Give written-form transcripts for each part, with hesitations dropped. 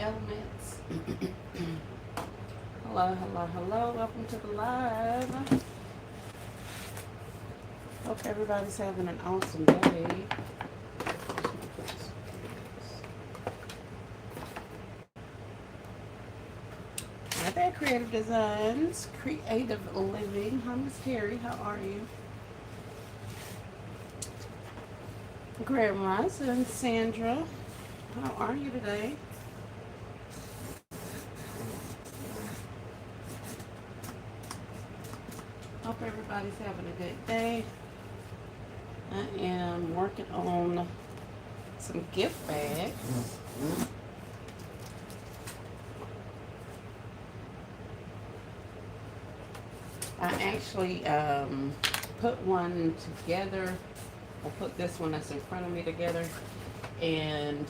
elements. Hello, hello, hello. Welcome to the live. Hope everybody's having an awesome day. Hi there, Creative Designs, Creative Living. Hi, Miss Terry. How are you? Grandma and Sandra. How are you today? Hope everybody's having a good day. I am working on some gift bags. I actually put one together. I'll put this one that's in front of me together, and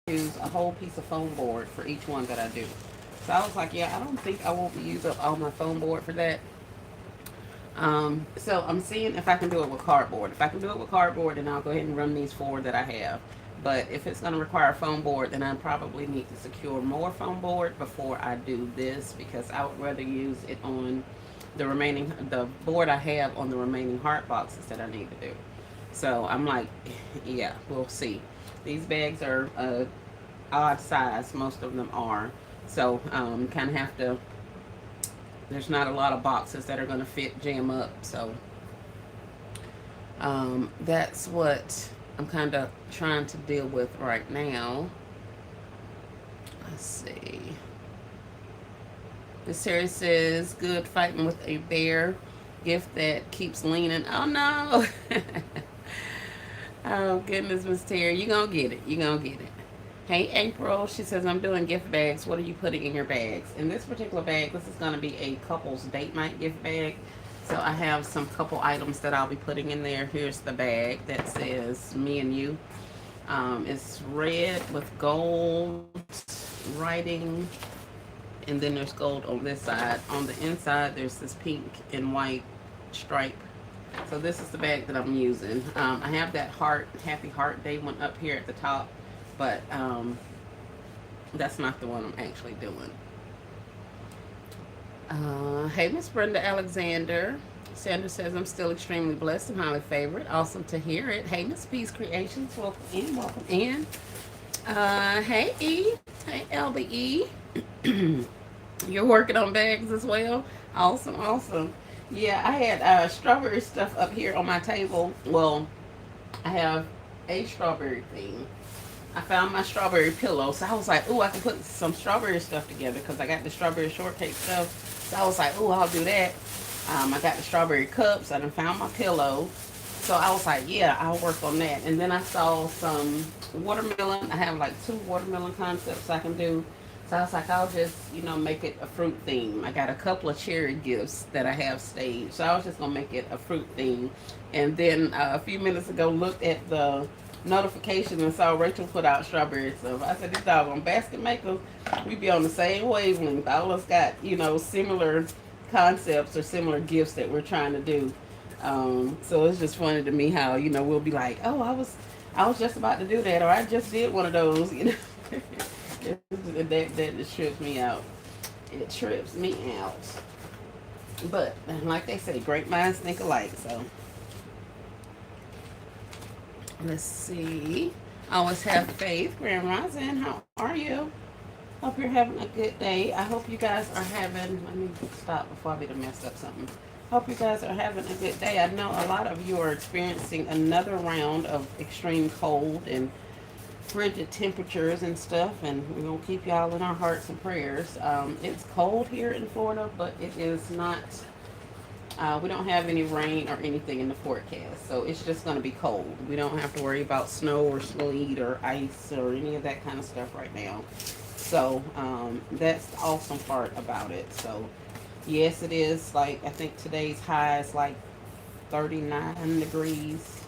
use a whole piece of foam board for each one that I do. So I was like, yeah, I don't think I won't use up all my foam board for that. So I'm seeing if I can do it with cardboard. If I can do it with cardboard, then I'll go ahead and run these four that I have. But if it's going to require a foam board, then I probably need to secure more foam board before I do this, because I would rather use it on the board I have on the remaining heart boxes that I need to do. So I'm like, yeah, we'll see. These bags are odd size, most of them are. So kind of have to, there's not a lot of boxes that are going to fit jam up. So that's what I'm kind of trying to deal with right now. Let's see. This series says, good fighting with a bear. Gift that keeps leaning. Oh no. Oh goodness, Miss Terry. You gonna get it. You gonna get it. Hey April, she says, I'm doing gift bags. What are you putting in your bags? In this particular bag, this is gonna be a couple's date night gift bag. So I have some couple items that I'll be putting in there. Here's the bag that says me and you. It's red with gold writing, and then there's gold on this side. On the inside, there's this pink and white stripe. So this is the bag that I'm using. I have that happy heart day one up here at the top, but that's not the one I'm actually doing. Hey, Miss Brenda Alexander. Sandra says, I'm still extremely blessed and highly favored. Awesome to hear it. Hey, Miss Peace Creations. Welcome in. Welcome in. Hey, E. Hey, LBE. You're working on bags as well? Awesome, awesome. Yeah, I had strawberry stuff up here on my table. Well, I have a strawberry thing. I found my strawberry pillow, so I was like, "Ooh, I can put some strawberry stuff together," because I got the strawberry shortcake stuff. So I was like, "Ooh, I'll do that." I got the strawberry cups. I done found my pillow, so I was like, "Yeah, I'll work on that." And then I saw some watermelon. I have like 2 watermelon concepts I can do. So I was like, I'll just, make it a fruit theme. I got a couple of cherry gifts that I have staged. So I was just going to make it a fruit theme. And then a few minutes ago, looked at the notification and saw Rachel put out strawberry stuff. I said, these doggone basket makers, we be on the same wavelength. All of us got, similar concepts or similar gifts that we're trying to do. So it's just funny to me how, we'll be like, oh, I was just about to do that, or I just did one of those. That just trips me out. It trips me out. But like they say, great minds think alike. So let's see. Always have faith. Grand Rising, how are you? Hope you're having a good day. I hope you guys are having. Let me stop before I be to mess up something. Hope you guys are having a good day. I know a lot of you are experiencing another round of extreme cold and frigid temperatures and stuff, and we're gonna keep y'all in our hearts and prayers. It's cold here in Florida, but it is not. We don't have any rain or anything in the forecast, so it's just gonna be cold. We don't have to worry about snow or sleet or ice or any of that kind of stuff right now. So that's the awesome part about it. So yes, it is like I think today's high is like 39 degrees.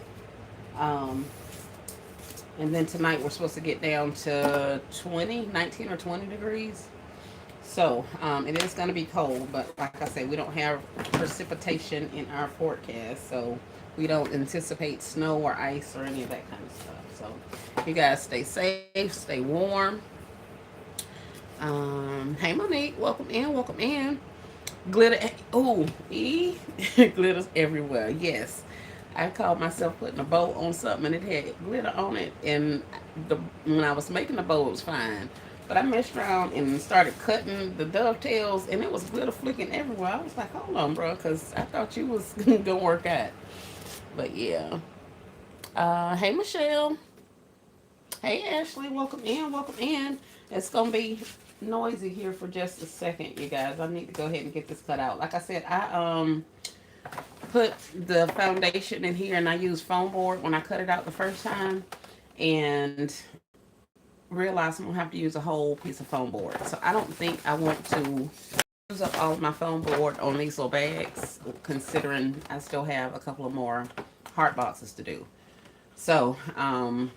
And then tonight we're supposed to get down to 19 or 20 degrees. So it is going to be cold, but like I say, we don't have precipitation in our forecast. So we don't anticipate snow or ice or any of that kind of stuff. So you guys stay safe, stay warm. Hey Monique, welcome in, welcome in. Glitter, oh, glitters everywhere. Yes, I called myself putting a bow on something and it had glitter on it. And when I was making the bow, it was fine. But I messed around and started cutting the dovetails, and it was glitter flicking everywhere. I was like, hold on, bro, because I thought you was gonna work out. But yeah. Hey Michelle. Hey Ashley, welcome in, welcome in. It's gonna be noisy here for just a second, you guys. I need to go ahead and get this cut out. Like I said, I put the foundation in here and I used foam board when I cut it out the first time, and realized I'm gonna have to use a whole piece of foam board. So I don't think I want to use up all of my foam board on these little bags, considering I still have a couple of more heart boxes to do. So I'm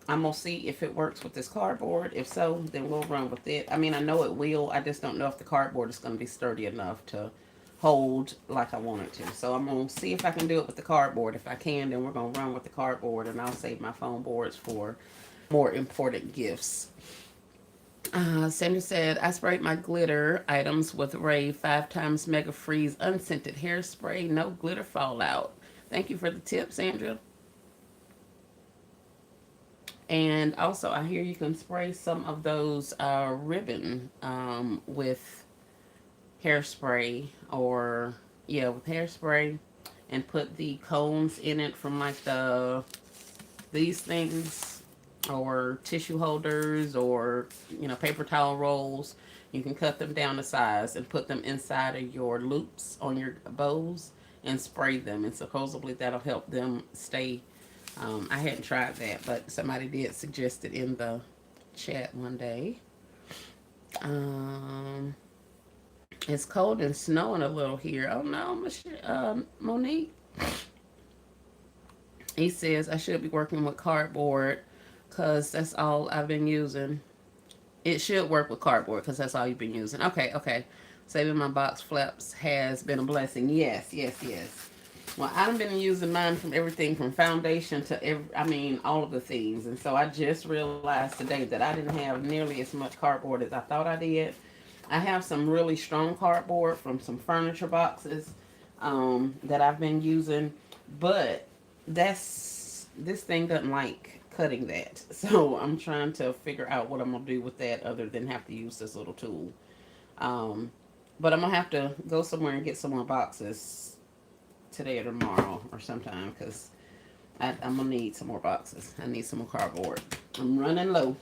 gonna see if it works with this cardboard. If so, then we'll run with it. I mean, I know it will. I just don't know if the cardboard is gonna be sturdy enough to hold like I want it to. So I'm gonna see if I can do it with the cardboard. If I can, then we're gonna run with the cardboard, and I'll save my foam boards for more important gifts. Sandra said, I sprayed my glitter items with Ray 5 times Mega Freeze unscented hairspray. No glitter fallout. Thank you for the tip, Sandra. And also, I hear you can spray some of those ribbon with hairspray, or yeah, with hairspray, and put the cones in it from like these things, or tissue holders, or paper towel rolls. You can cut them down to size and put them inside of your loops on your bows and spray them, and supposedly that'll help them stay. I hadn't tried that, but somebody did suggest it in the chat one day. Um, it's cold and snowing a little here. Oh no, Monique. He says I should be working with cardboard because that's all I've been using. It should work with cardboard because that's all you've been using. Okay, okay. Saving my box flaps has been a blessing. Yes, yes, yes. Well, I've been using mine from everything from foundation to all of the things. And so I just realized today that I didn't have nearly as much cardboard as I thought I did. I have some really strong cardboard from some furniture boxes that I've been using, but this thing doesn't like cutting that. So I'm trying to figure out what I'm going to do with that other than have to use this little tool. Um, but I'm going to have to go somewhere and get some more boxes today or tomorrow or sometime, because I'm gonna need some more boxes. I need some more cardboard. I'm running low.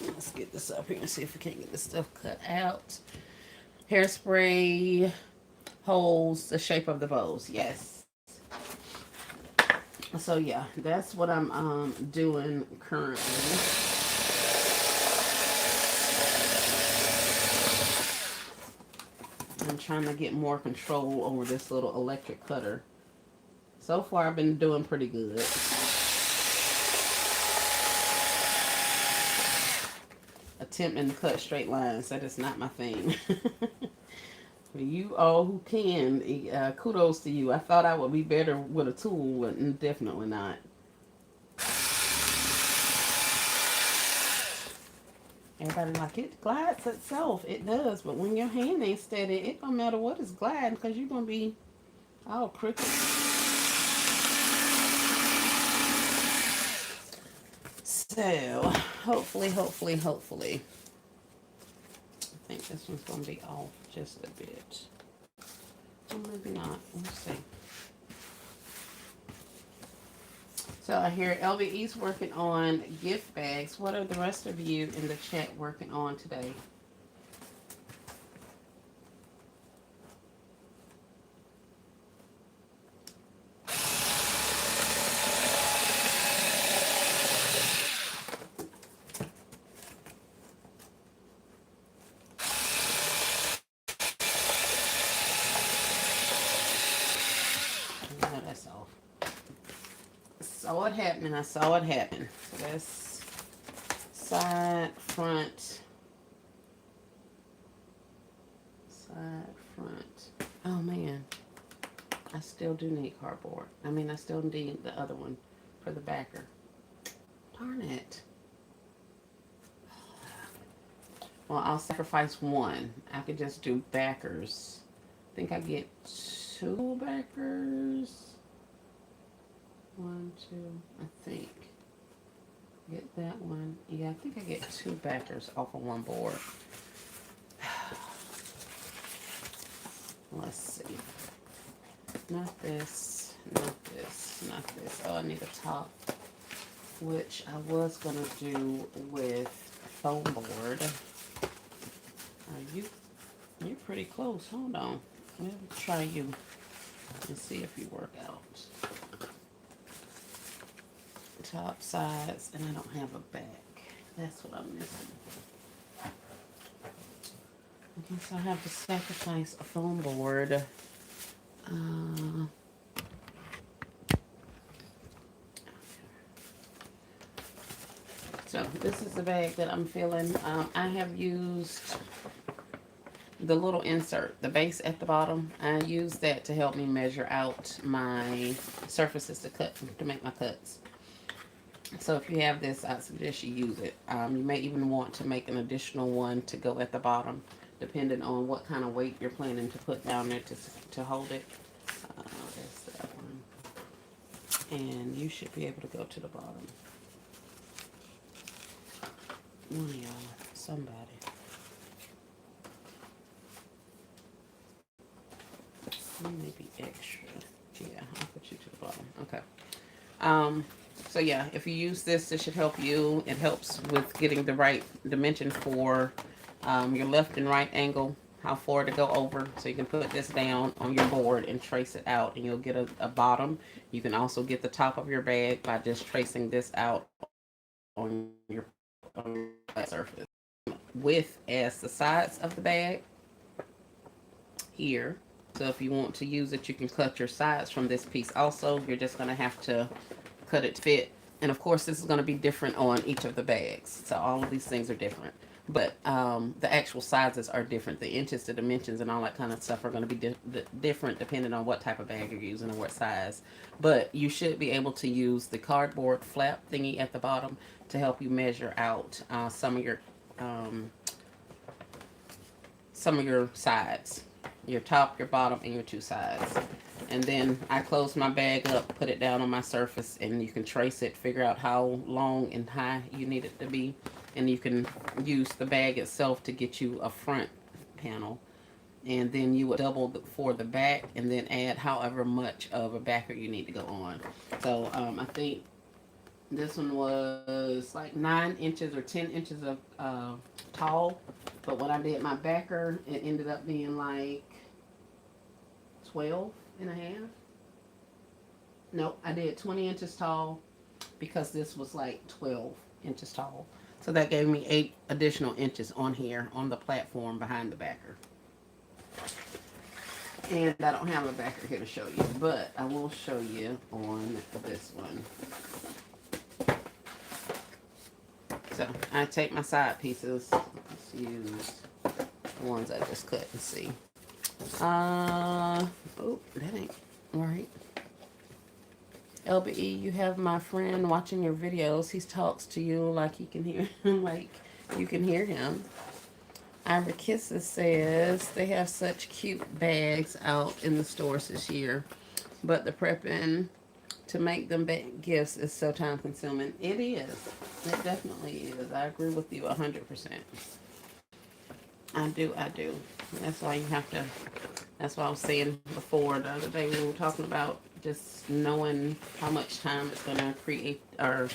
Let's get this up here and see if we can get this stuff cut out. Hairspray holds the shape of the bows. Yes. So yeah, that's what I'm doing currently. I'm trying to get more control over this little electric cutter. So far, I've been doing pretty good. Attempting to cut straight lines, that is not my thing. For you all who can, kudos to you. I thought I would be better with a tool, but definitely not. Everybody like, it glides itself. It does, but when your hand ain't steady, it don't matter what is gliding, because you're going to be all crooked. So, hopefully. I think this one's going to be off just a bit. Or maybe not. We'll see. So I hear LVE's working on gift bags. What are the rest of you in the chat working on today? No, that's off. I saw it happen. So that's side, front, oh man, I I still do need cardboard. I mean, I still need the other one for the backer. Darn it. Well, I'll sacrifice one. I could just do backers. I think I get 2 backers. 1, 2, I think. Get that one. Yeah, I think I get 2 backers off of one board. Let's see. Not this, not this, not this. Oh, I need a top, which I was going to do with foam board. You're pretty close. Hold on. Let me try you and see if you work out. Top, sides, and I don't have a back. That's what I'm missing. I guess I have to sacrifice a foam board. So this is the bag that I'm feeling. I have used the little insert, the base at the bottom. I use that to help me measure out my surfaces to make my cuts. So if you have this, I suggest you use it. You may even want to make an additional one to go at the bottom, depending on what kind of weight you're planning to put down there to hold it. There's that one. And you should be able to go to the bottom. One of y'all, somebody. You may be extra. Yeah, I'll put you to the bottom. Okay. So yeah, if you use this, should help you. It helps with getting the right dimension for your left and right angle, how far to go over. So you can put this down on your board and trace it out, and you'll get a bottom. You can also get the top of your bag by just tracing this out on your surface. Width as the sides of the bag here. So if you want to use it, you can cut your sides from this piece also. You're just going to have to cut it to fit. And of course, this is going to be different on each of the bags. So all of these things are different. But the actual sizes are different. The inches, the dimensions, and all that kind of stuff are going to be different depending on what type of bag you're using and what size. But you should be able to use the cardboard flap thingy at the bottom to help you measure out some of your sides. Your top, your bottom, and your 2 sides. And then I close my bag up, put it down on my surface, and you can trace it, figure out how long and high you need it to be. And you can use the bag itself to get you a front panel. And then you would double for the back and then add however much of a backer you need to go on. So I think this one was like 9 inches or 10 inches of tall. But when I did my backer, it ended up being like 12 and a half. Nope, I did 20 inches tall because this was like 12 inches tall. So that gave me 8 additional inches on here on the platform behind the backer. And I don't have a backer here to show you, but I will show you on this one. So I take my side pieces. Let's use the ones I just cut and see. Oh, that ain't right. LBE, you have my friend watching your videos. He talks to you like he can hear him, like you can hear him. Ira Kisses says they have such cute bags out in the stores this year, but the prepping to make them gifts is so time consuming. It is. It definitely is. I agree with you 100%. I do. That's why you have to, that's what I was saying before the other day we were talking about just knowing how much time it's going to create, or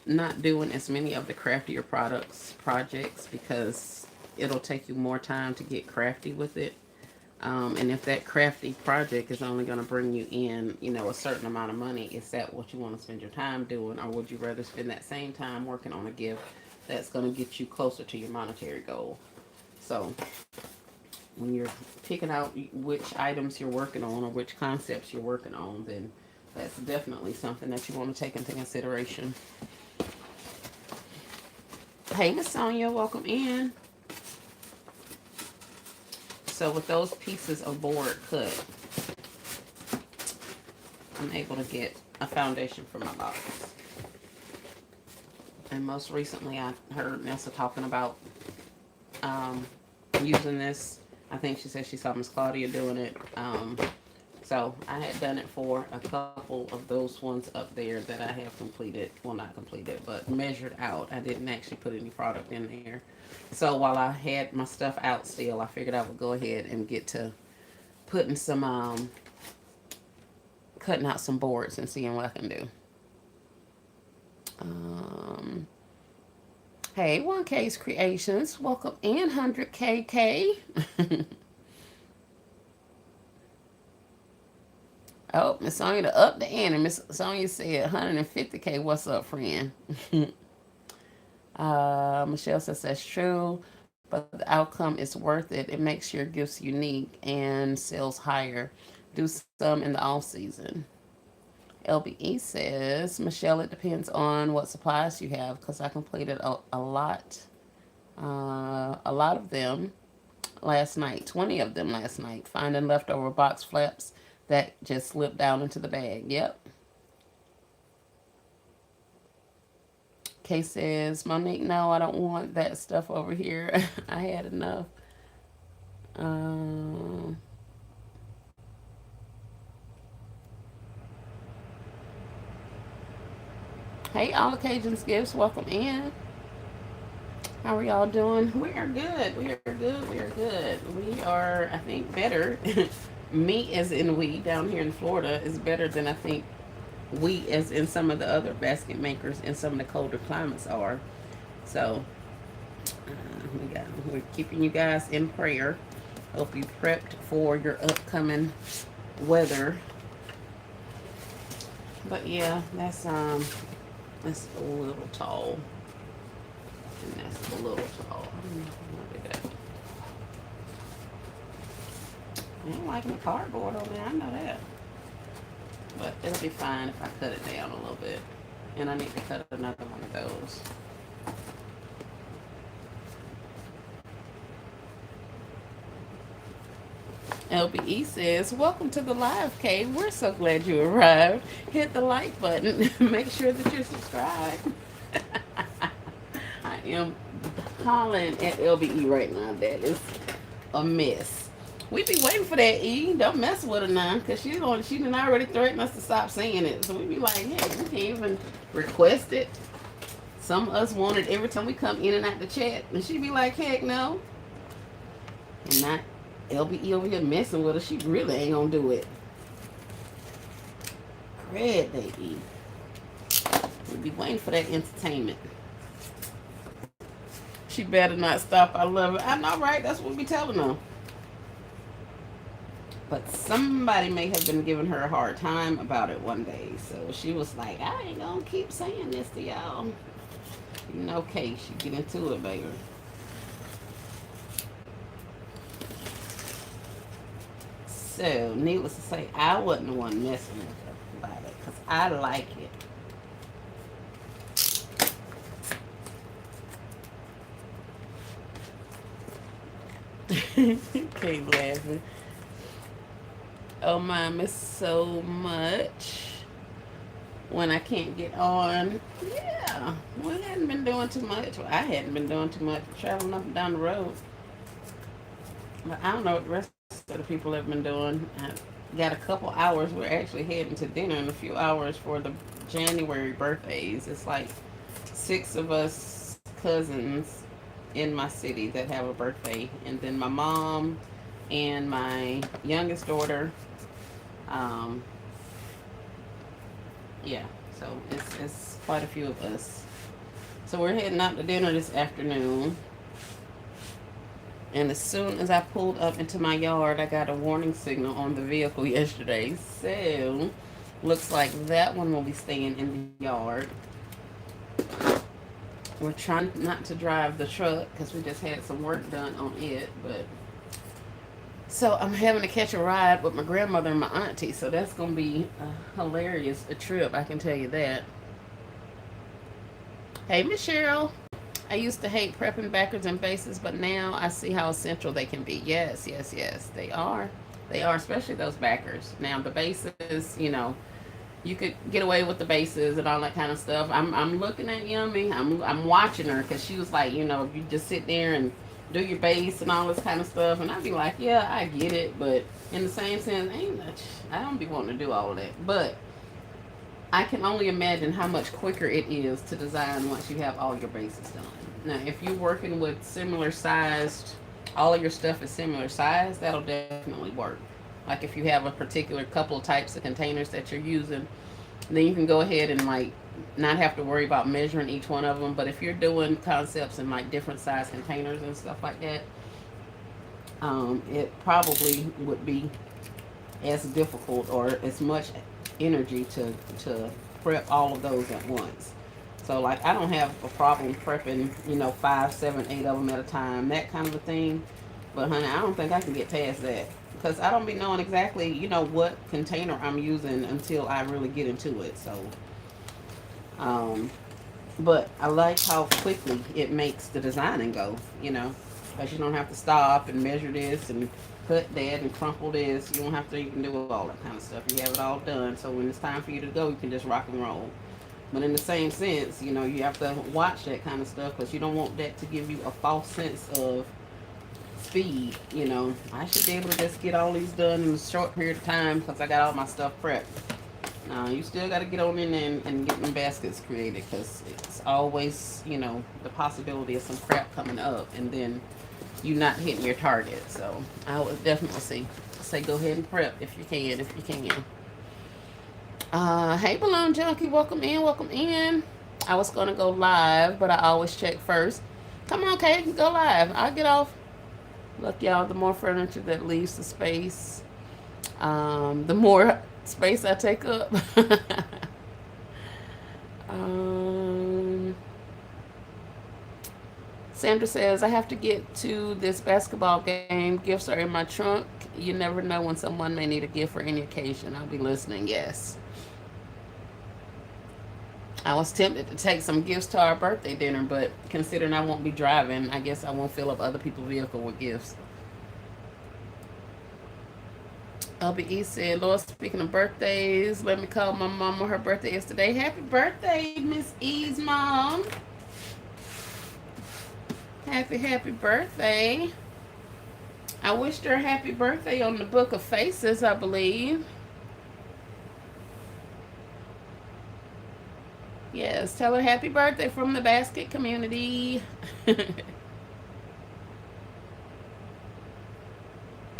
not doing as many of the craftier projects, because it'll take you more time to get crafty with it. And if that crafty project is only going to bring you in, a certain amount of money, is that what you want to spend your time doing? Or would you rather spend that same time working on a gift that's going to get you closer to your monetary goal? So when you're picking out which items you're working on or which concepts you're working on, then that's definitely something that you want to take into consideration. Hey, Miss Sonia, welcome in. So with those pieces of board cut, I'm able to get a foundation for my box. And most recently, I heard Nessa talking about using this. I think she said she saw Miss Claudia doing it. So I had done it for a couple of those ones up there that I have completed. Well, not completed, but measured out. I didn't actually put any product in there. So while I had my stuff out still, I figured I would go ahead and get to putting some, cutting out some boards and seeing what I can do. Hey, 1K's Creations. Welcome in, 100KK. Oh, Miss Sonya to up the ante. Miss Sonya said 150K. What's up, friend? Michelle says that's true, but the outcome is worth it. It makes your gifts unique and sales higher. Do some in the off season. LBE says, Michelle, it depends on what supplies you have because I completed a lot of them last night, 20 of them last night, finding leftover box flaps that just slipped down into the bag. Yep. Kay says, Monique, no, I don't want that stuff over here. I had enough. Hey, all occasions gifts, welcome in. How are y'all doing? We are good. We are good. We are good. We are, I think, better. Me, as in we, down here in Florida, is better than I think we, as in some of the other basket makers in some of the colder climates, are. So, we're keeping you guys in prayer. Hope you prepped for your upcoming weather. But yeah, that's a little tall. And that's a little tall. I ain't liking the cardboard on there, I know that. But it'll be fine if I cut it down a little bit. And I need to cut another one of those. LBE says, welcome to the live, Kay. We're so glad you arrived. Hit the like button. Make sure that you're subscribed. I am hollering at LBE right now. That is a mess. We be waiting for that, E. Don't mess with her now, because she done already threatened us to stop saying it. So we be like, hey, we can't even request it. Some of us want it every time we come in and out the chat. And she be like, heck no. And not LBE over here messing with her. She really ain't gonna do it. Red, baby. We be waiting for that entertainment. She better not stop. I love it. I know, right? That's what we be telling her. But somebody may have been giving her a hard time about it one day. So she was like, I ain't gonna keep saying this to y'all. You know, okay, she get into it, baby. So, needless to say, I wasn't the one messing with her about it. Because I like it. Keep laughing. Oh my, I miss so much when I can't get on. Yeah, we hadn't been doing too much. Well, I hadn't been doing too much traveling up and down the road. But I don't know what the rest of the people have been doing. I got a couple hours. We're actually heading to dinner in a few hours for the January birthdays. It's like 6 of us cousins in my city that have a birthday, and then my mom and my youngest daughter. Yeah, so it's quite a few of us. So we're heading out to dinner this afternoon. And as soon as I pulled up into my yard, I got a warning signal on the vehicle yesterday. So looks like that one will be staying in the yard. We're trying not to drive the truck because we just had some work done on it, but so I'm having to catch a ride with my grandmother and my auntie, so that's going to be a hilarious trip, I can tell you that. Hey, Miss Cheryl. I used to hate prepping backers and bases, but now I see how essential they can be. Yes, yes, yes, they are. They are, especially those backers. Now, the bases, you know, you could get away with the bases and all that kind of stuff. I'm looking at Yummy. I'm watching her because she was like, you know, you just sit there and do your base and all this kind of stuff, and I'd be like, yeah, I get it, but in the same sense, ain't much. I don't be wanting to do all of that, but I can only imagine how much quicker it is to design once you have all your bases done. Now, if you're working with similar sized, all of your stuff is similar size, that'll definitely work. Like if you have a particular couple of types of containers that you're using, then you can go ahead and like not have to worry about measuring each one of them. But if you're doing concepts in like different size containers and stuff like that, it probably would be as difficult or as much energy to prep all of those at once. So like I don't have a problem prepping, you know, 5, 7, 8 of them at a time, that kind of a thing. But honey, I don't think I can get past that because I don't be knowing exactly, you know, what container I'm using until I really get into it. So, um, but I like how quickly it makes the designing go, you know, because you don't have to stop and measure this and cut that and crumple this. You don't have to even do all that kind of stuff. You have it all done. So when it's time for you to go, you can just rock and roll. But in the same sense, you know, you have to watch that kind of stuff because you don't want that to give you a false sense of speed. You know, I should be able to just get all these done in a short period of time because I got all my stuff prepped. You still got to get on in there and get them baskets created because it's always, you know, the possibility of some crap coming up and then you not hitting your target. So I would definitely say go ahead and prep if you can, if you can. Hey Balloon Junkie, welcome in, welcome in. I was gonna go live, but I always check first. Come on, Kate, go live. I'll get off. Look, y'all, the more furniture that leaves the space, the more space I take up. um, Sandra says, I have to get to this basketball game. Gifts are in my trunk. You never know when someone may need a gift for any occasion. I'll be listening, yes. I was tempted to take some gifts to our birthday dinner, but considering I won't be driving, I guess I won't fill up other people's vehicle with gifts. LBE said, Lord, speaking of birthdays, let me call my mama. Her birthday is today. Happy birthday, Miss E's mom. Happy birthday. I wished her a happy birthday on the Book of Faces, I believe. Yes, tell her happy birthday from the basket community.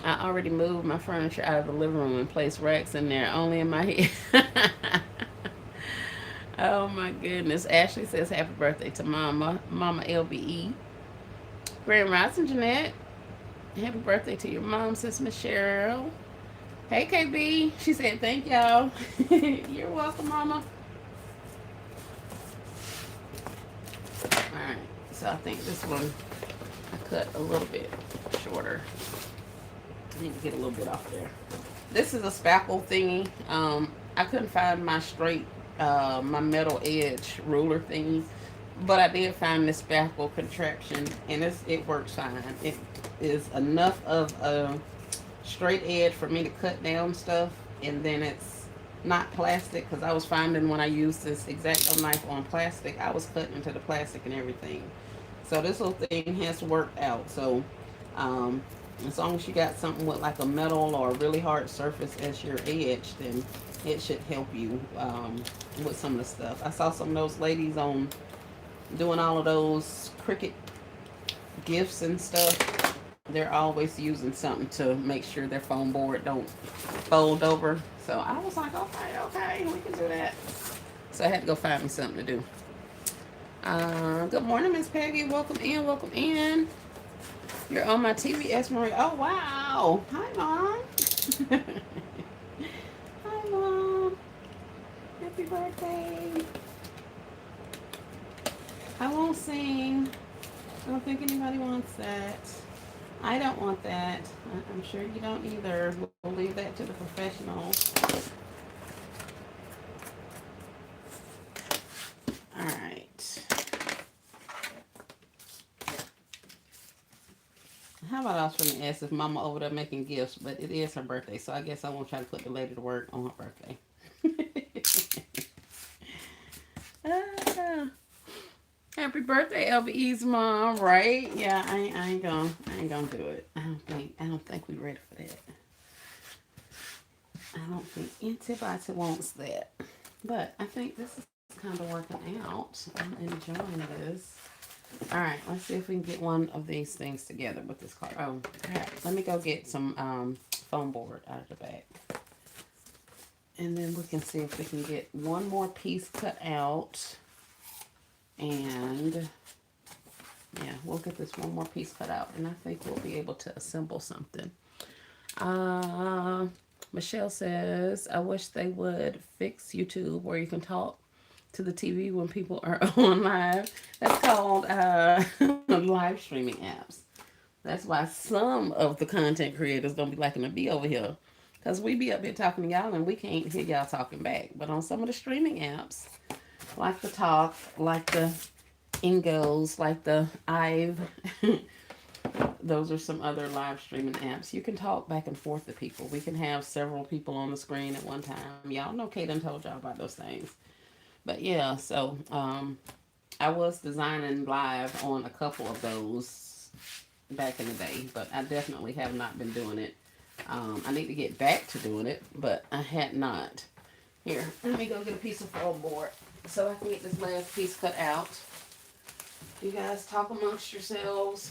I already moved my furniture out of the living room and placed racks in there, only in my head. Oh my goodness. Ashley says happy birthday to Mama LBE. Grand Rising Jeanette. Happy birthday to your mom, sis Michelle. Hey KB. She said thank y'all. You're welcome, Mama. Alright. So I think this one I cut a little bit shorter. I need to get a little bit off there. This is a spackle thingy. I couldn't find my straight, my metal edge ruler thingy, but I did find this spackle contraption, and it works fine. It is enough of a straight edge for me to cut down stuff, and then it's not plastic because I was finding when I used this X-Acto knife on plastic, I was cutting into the plastic and everything. So this little thing has worked out. So um, as long as you got something with like a metal or a really hard surface as your edge, then it should help you with some of the stuff. I saw some of those ladies on doing all of those Cricut gifts and stuff. They're always using something to make sure their foam board don't fold over. So I was like, okay, we can do that. So I had to go find me something to do. Good morning, Miss Peggy. Welcome in, welcome in. You're on my TV, Marie. Oh, wow. Hi, Mom. Hi, Mom. Happy birthday. I won't sing. I don't think anybody wants that. I don't want that. I'm sure you don't either. We'll leave that to the professionals. All right. How about I was going to ask if Mama over there making gifts, but it is her birthday, so I guess I won't try to put the lady to work on her birthday. Ah, happy birthday, LBE's mom, right? Yeah, I ain't gonna do it. I don't think we're ready for that. I don't think anybody wants that. But I think this is kind of working out. I'm enjoying this. All right, let's see if we can get one of these things together with this card. Oh, crap. Let me go get some foam board out of the bag. And then we can see if we can get one more piece cut out. And yeah, we'll get this one more piece cut out. And I think we'll be able to assemble something. Michelle says, I wish they would fix YouTube where you can talk to the TV when people are on live. That's called live streaming apps. That's why some of the content creators don't be liking to be over here. Because we be up here talking to y'all and we can't hear y'all talking back. But on some of the streaming apps, like the Talk, like the Ingos, like the Ive, those are some other live streaming apps. You can talk back and forth to people. We can have several people on the screen at one time. Y'all know Kaden told y'all about those things. But yeah, so I was designing live on a couple of those back in the day, but I definitely have not been doing it. I need to get back to doing it, but I had not. Here, let me go get a piece of foam board so I can get this last piece cut out. You guys talk amongst yourselves.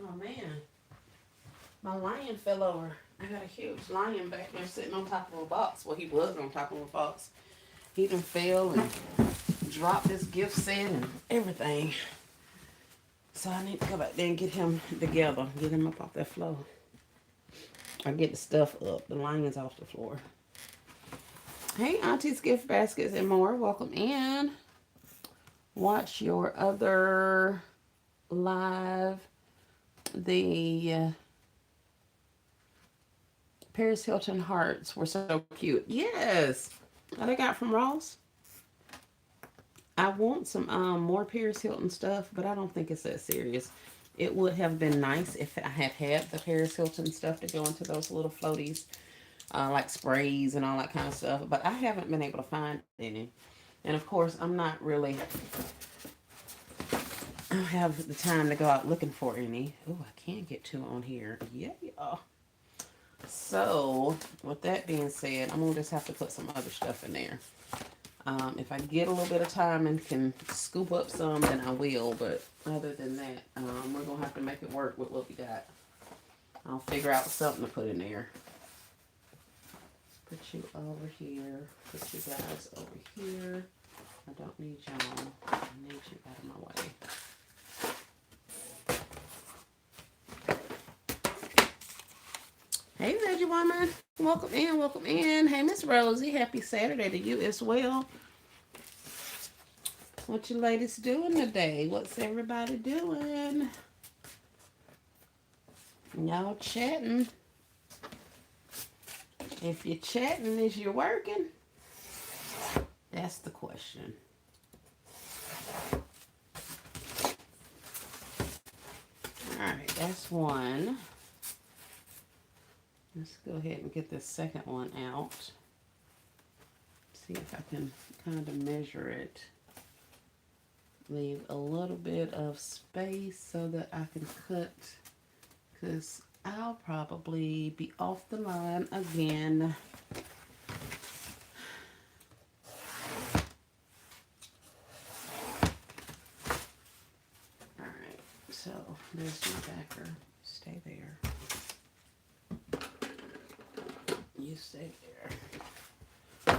Oh man, my lion fell over. I got a huge lion back there sitting on top of a box. Well, he was on top of a box. He done fell and dropped his gift set and everything. So I need to go back there and get him together. Get him up off that floor. I get the stuff up. The lion's off the floor. Hey, Auntie's Gift Baskets and more. Welcome in. Watch your other live. The Paris Hilton hearts were so cute. Yes. That I got from Ross. I want some more Paris Hilton stuff, but I don't think it's that serious. It would have been nice if I had had the Paris Hilton stuff to go into those little floaties, like sprays and all that kind of stuff. But I haven't been able to find any. And of course, I'm not really, I don't have the time to go out looking for any. Oh, I can get two on here. Yeah. So, with that being said, I'm going to just have to put some other stuff in there. If I get a little bit of time and can scoop up some, then I will. But other than that, we're going to have to make it work with what we got. I'll figure out something to put in there. Put you over here. Put you guys over here. I don't need y'all. I need you out of my way. Hey, Veggie Woman. Welcome in, welcome in. Hey, Miss Rosie. Happy Saturday to you as well. What you ladies doing today? What's everybody doing? Y'all chatting. If you're chatting, is you working? That's the question. Alright, that's one. Let's go ahead and get this second one out. See if I can kind of measure it. Leave a little bit of space so that I can cut, because I'll probably be off the line again. Alright, so there's my backer. Stay there. You stay there.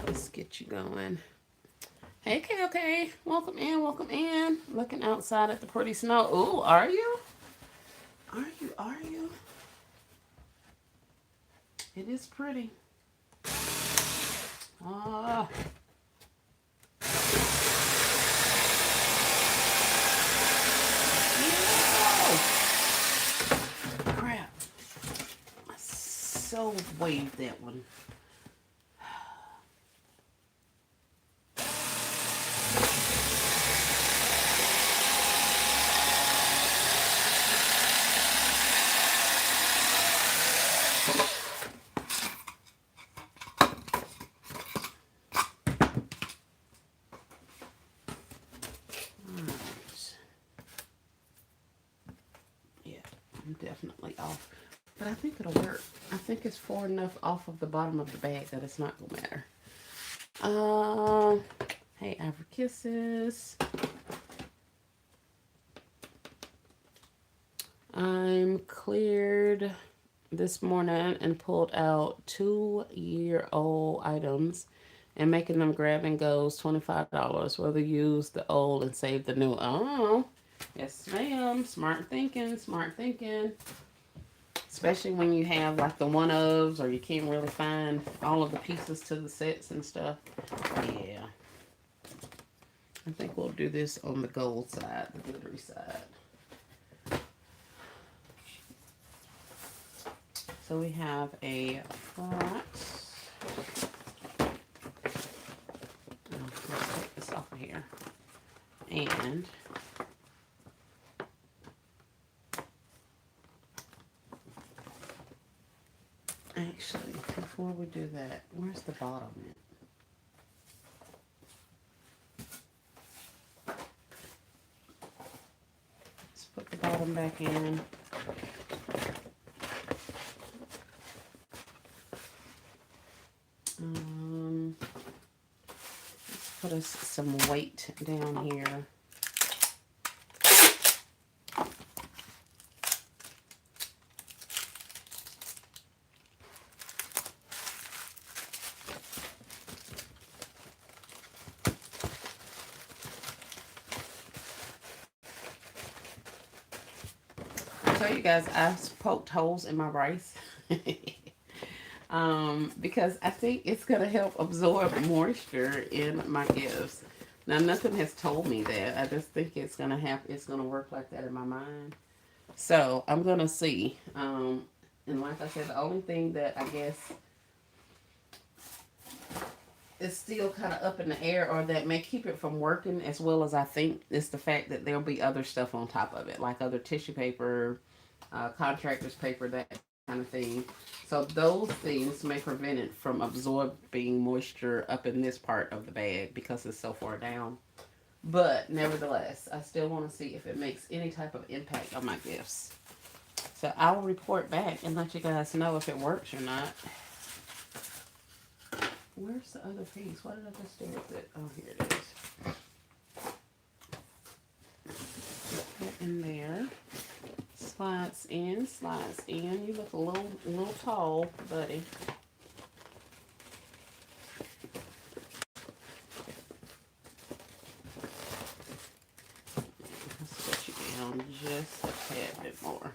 Let's get you going. Hey, KOK. Welcome in, welcome in. Looking outside at the pretty snow. Ooh, are you? Are you? It is pretty. Ah. Crap. I so waved that one. But I think it'll work. I think it's far enough off of the bottom of the bag that it's not gonna matter. Um, hey, Afro Kisses. I'm cleared this morning and pulled out 2-year-old items and making them grab and goes $25. Whether use the old and save the new. Oh, yes, ma'am. Smart thinking, smart thinking. Especially when you have like the one ofs or you can't really find all of the pieces to the sets and stuff. Yeah. I think we'll do this on the gold side, the glittery side. So we have a front. Let's take this off of here. And actually, before we do that, where's the bottom at? Let's put the bottom back in. Let's put us some weight down here. So you guys, I've poked holes in my rice because I think it's going to help absorb moisture in my gifts. Now, nothing has told me that. I just think it's going to work like that in my mind. So I'm going to see. And like I said, the only thing that I guess is still kind of up in the air or that may keep it from working as well as I think is the fact that there'll be other stuff on top of it, like other tissue paper, contractor's paper, that kind of thing. So those things may prevent it from absorbing moisture up in this part of the bag because it's so far down. But nevertheless, I still want to see if it makes any type of impact on my gifts. So I will report back and let you guys know if it works or not. Where's the other piece? Why did I just do with it? Oh, here it is. Put it in there. Slides in, slides in. You look a little tall, buddy. Let's put you down just a tad bit more.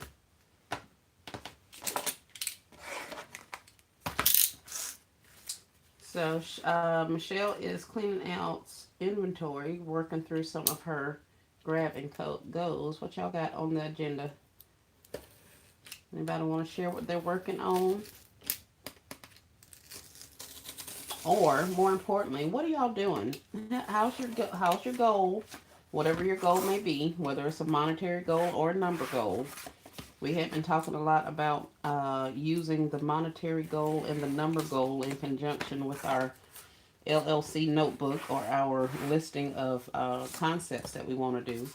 So Michelle is cleaning out inventory, working through some of her grab and goes. What y'all got on the agenda? Anybody want to share what they're working on? Or more importantly, what are y'all doing? How's your goal? Whatever your goal may be, whether it's a monetary goal or a number goal. We have been talking a lot about using the monetary goal and the number goal in conjunction with our LLC notebook or our listing of concepts that we want to do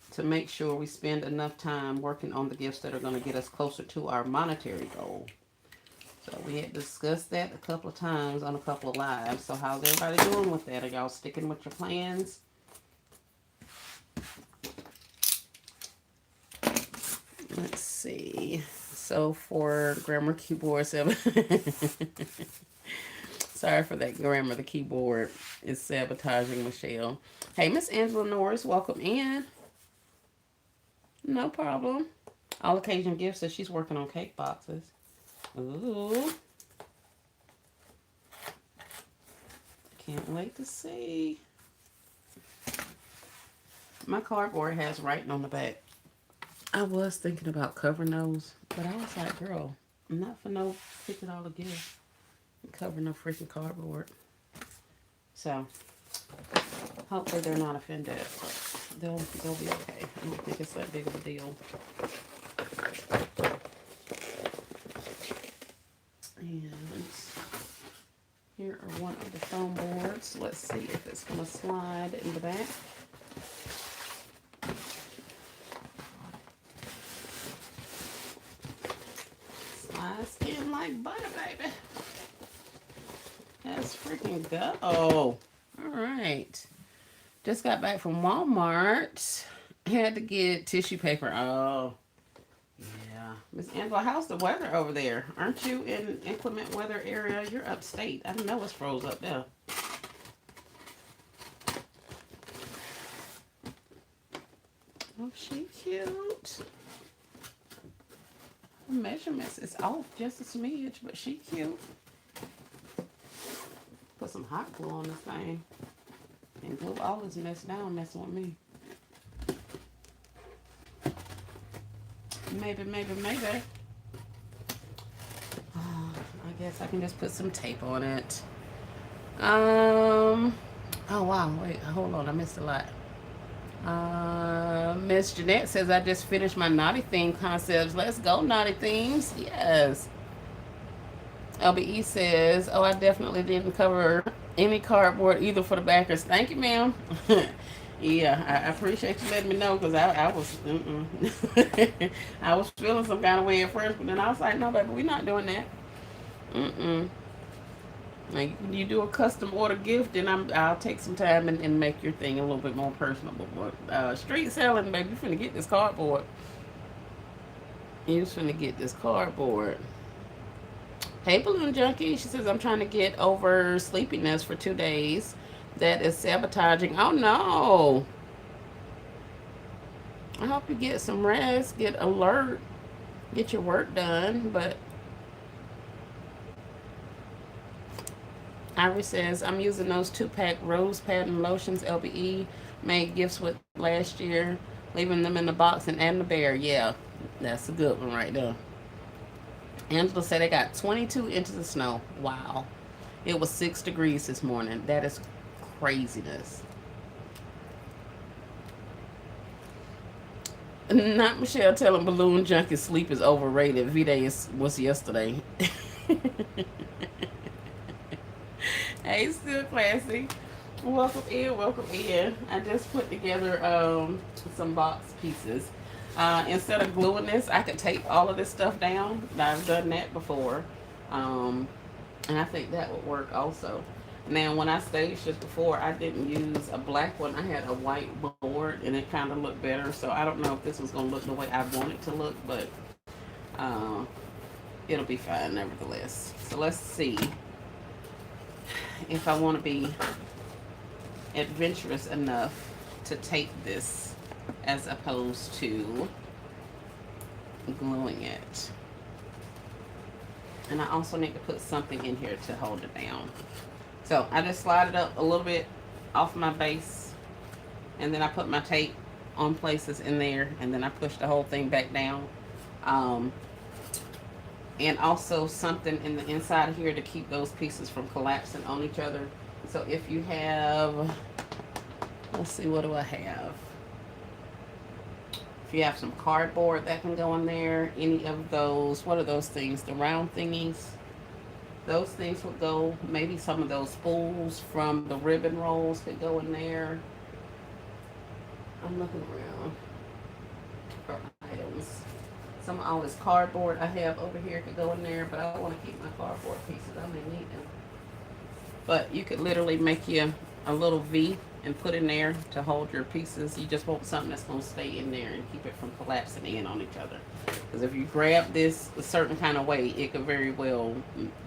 to make sure we spend enough time working on the gifts that are going to get us closer to our monetary goal. So we had discussed that a couple of times on a couple of lives. So how's everybody doing with that? Are y'all sticking with your plans? Let's see. So for grammar keyboard 7. Sorry for that grammar. The keyboard is sabotaging Michelle. Hey, Miss Angela Norris, welcome in. No problem. All Occasion Gifts says she's working on cake boxes. Ooh. Can't wait to see. My cardboard has writing on the back. I was thinking about covering those, but I was like, girl, I'm not for no $50 gift. Cover no freaking cardboard. So, hopefully they're not offended. They'll be okay. I don't think it's that big of a deal. And here are one of the foam boards. Let's see if it's going to slide in the back. baby. Let's freaking go. All right. Just got back from Walmart. Had to get tissue paper. Oh, yeah. Miss Angela, how's the weather over there? Aren't you in inclement weather area? You're upstate. I know it's froze up there. Oh, she cute. Her measurements is off just a smidge, but she cute. Put some hot glue on this thing. And glue all this mess down, messing with me. Maybe. Oh, I guess I can just put some tape on it. Oh wow, wait, hold on, I missed a lot. Miss Jeanette says I just finished my naughty theme concepts. Let's go, naughty themes. Yes. LBE says, oh, I definitely didn't cover any cardboard either for the backers. Thank you, ma'am. Yeah, I appreciate you letting me know because I was I was feeling some kind of way at first, but then I was like, no, baby, we're not doing that. Like you do a custom order gift, then I'll take some time and make your thing a little bit more personable. But street selling, baby, you finna get this cardboard. You just finna get this cardboard. Hey, Balloon Junkie. She says, I'm trying to get over sleepiness for 2 days. That is sabotaging. Oh, no. I hope you get some rest, get alert, get your work done. But Iris says, I'm using those 2-pack rose patent lotions LBE made gifts with last year, leaving them in the box and adding the bear. Yeah, that's a good one right there. Angela said they got 22 inches of snow. Wow. It was 6 degrees this morning. That is craziness. Not Michelle telling Balloon Junkie sleep is overrated. V-Day was yesterday. Hey, still classy. Welcome in. I just put together some box pieces. Instead of gluing this, I could tape all of this stuff down. I've done that before. And I think that would work also. Now, when I staged this before, I didn't use a black one. I had a white board, and it kind of looked better. So I don't know if this was going to look the way I want it to look, but it'll be fine nevertheless. So let's see if I want to be adventurous enough to tape this as opposed to gluing it. And I also need to put something in here to hold it down. So I just slide it up a little bit off my base, and then I put my tape on places in there, and then I push the whole thing back down. And also something in the inside here to keep those pieces from collapsing on each other. So if you have, let's see, what do I have? If you have some cardboard that can go in there, any of those, what are those things? The round thingies? Those things would go. Maybe some of those spools from the ribbon rolls could go in there. I'm looking around for items. Some of all this cardboard I have over here could go in there, but I want to keep my cardboard pieces. I may need them. But you could literally make you a little V and put in there to hold your pieces. You just want something that's going to stay in there and keep it from collapsing in on each other. Because if you grab this a certain kind of way, it could very well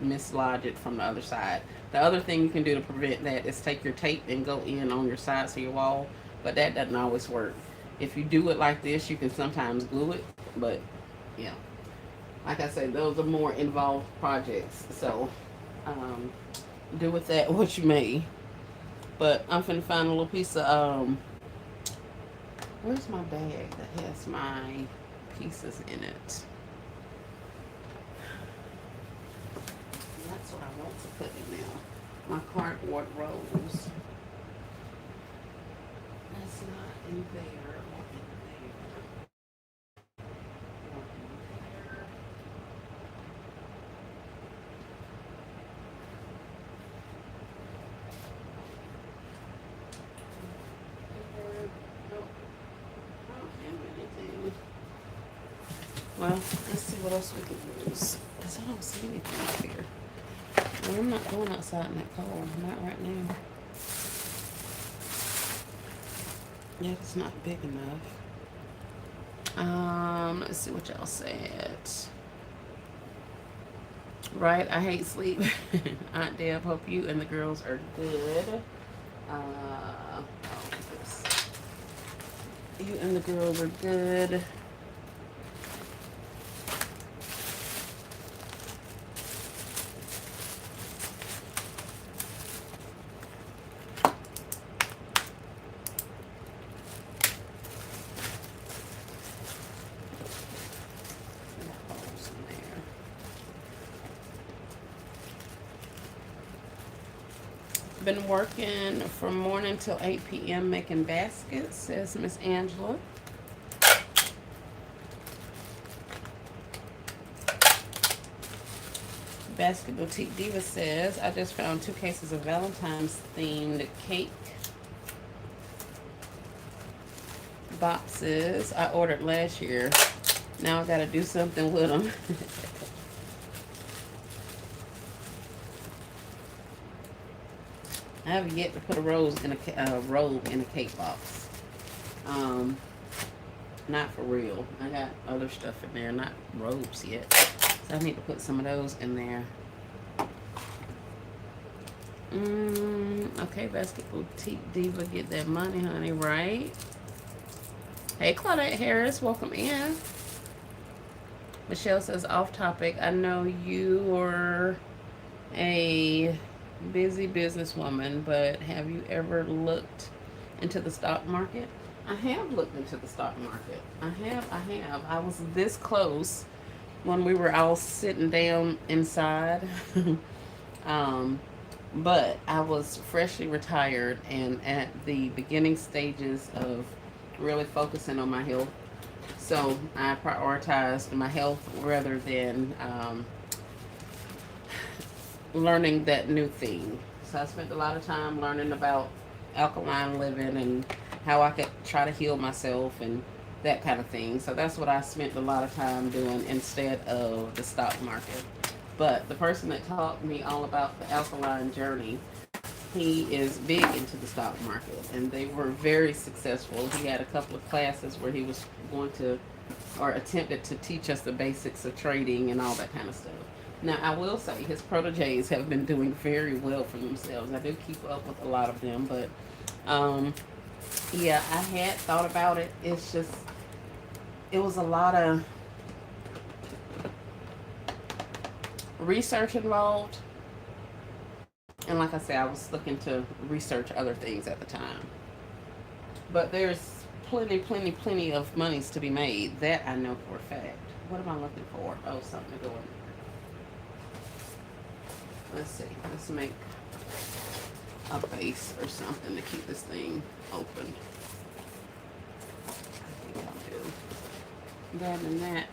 mislodge it from the other side. The other thing you can do to prevent that is take your tape and go in on your sides of your wall. But that doesn't always work. If you do it like this, you can sometimes glue it. But, yeah. Like I said, those are more involved projects. So, do with that what you may. But I'm finna find a little piece of, where's my bag that has my pieces in it? That's what I want to put in there. My cardboard rolls. That's not in there. Well, let's see what else we can use. Because I don't see anything up here. Well, I'm not going outside in that cold. Not right now. Yeah, it's not big enough. Let's see what y'all said. Right, I hate sleep. Aunt Deb, hope you and the girls are good. Oh, this. You and the girls are good. Been working from morning till 8 p.m. making baskets, says Miss Angela. Basket Boutique Diva says, I just found 2 cases of Valentine's themed cake boxes I ordered last year. Now I gotta do something with them. I have yet to put a rose in a robe in a cake box. Not for real. I got other stuff in there, not robes yet. So I need to put some of those in there. Okay, Basket Boutique Diva, get that money, honey, right? Hey, Claudette Harris, welcome in. Michelle says, off topic, I know you are a busy businesswoman, but have you ever looked into the stock market? I have looked into the stock market. I have. I was this close when we were all sitting down inside. But I was freshly retired and at the beginning stages of really focusing on my health. So I prioritized my health rather than learning that new thing. So I spent a lot of time learning about alkaline living and how I could try to heal myself and that kind of thing. So that's what I spent a lot of time doing instead of the stock market. But the person that taught me all about the alkaline journey, he is big into the stock market and they were very successful. He had a couple of classes where he was going to or attempted to teach us the basics of trading and all that kind of stuff. Now, I will say his proteges have been doing very well for themselves. I do keep up with a lot of them, but yeah, I had thought about it. It's just, it was a lot of research involved. And like I said, I was looking to research other things at the time. But there's plenty of monies to be made. That I know for a fact. What am I looking for? Oh, something to go in. Let's see. Let's make a base or something to keep this thing open. I think I'll do that and that.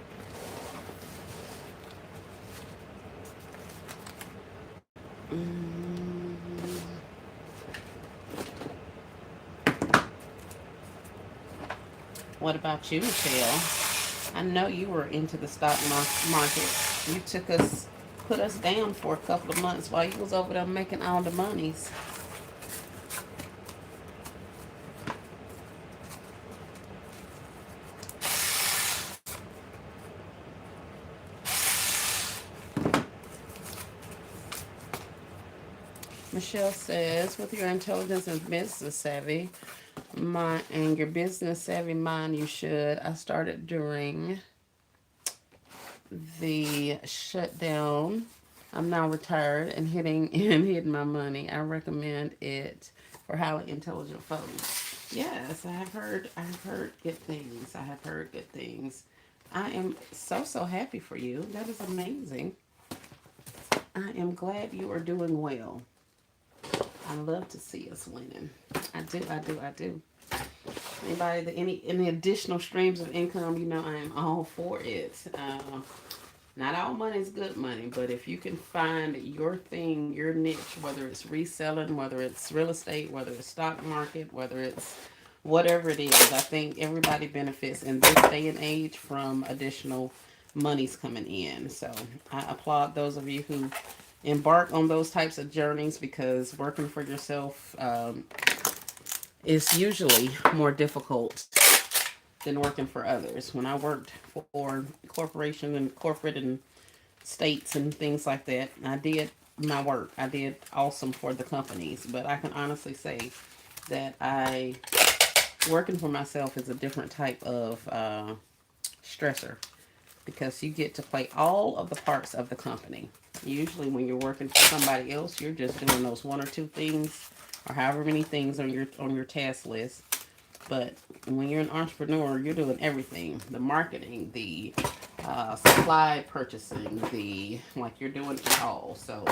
What about you, Michelle? I know you were into the stock market. You put us down for a couple of months while you was over there making all the monies. Michelle says, with your intelligence and business savvy, and your business savvy mind, you should. I started during the shutdown. I'm now retired and hidden my money. I recommend it for highly intelligent folks. Yes, I've heard good things. I have heard good things. I am so happy for you. That is amazing. I am glad you are doing well. I love to see us winning. I do. Anybody, any additional streams of income, you know I am all for it. Not all money is good money, but if you can find your thing, your niche, whether it's reselling, whether it's real estate, whether it's stock market, whether it's whatever it is, I think everybody benefits in this day and age from additional money's coming in. So I applaud those of you who embark on those types of journeys, because working for yourself is usually more difficult than working for others. When I worked for corporation and corporate and states and things like that, I did my work. I did awesome for the companies, but I can honestly say that I working for myself is a different type of stressor, because you get to play all of the parts of the company. Usually, when you're working for somebody else, you're just doing those one or two things, or however many things on your task list. But when you're an entrepreneur, you're doing everything: the marketing, the supply purchasing, the like you're doing it all. So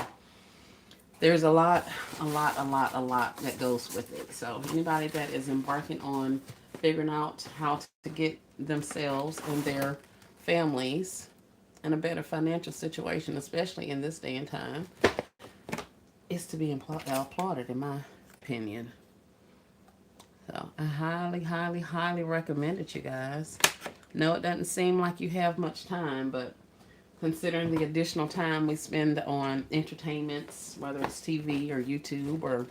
there's a lot that goes with it. So anybody that is embarking on figuring out how to get themselves and their families in a better financial situation, especially in this day and time, is to be applauded, in my opinion. So I highly recommend it, you guys. No, it doesn't seem like you have much time, but considering the additional time we spend on entertainments, whether it's TV or YouTube or,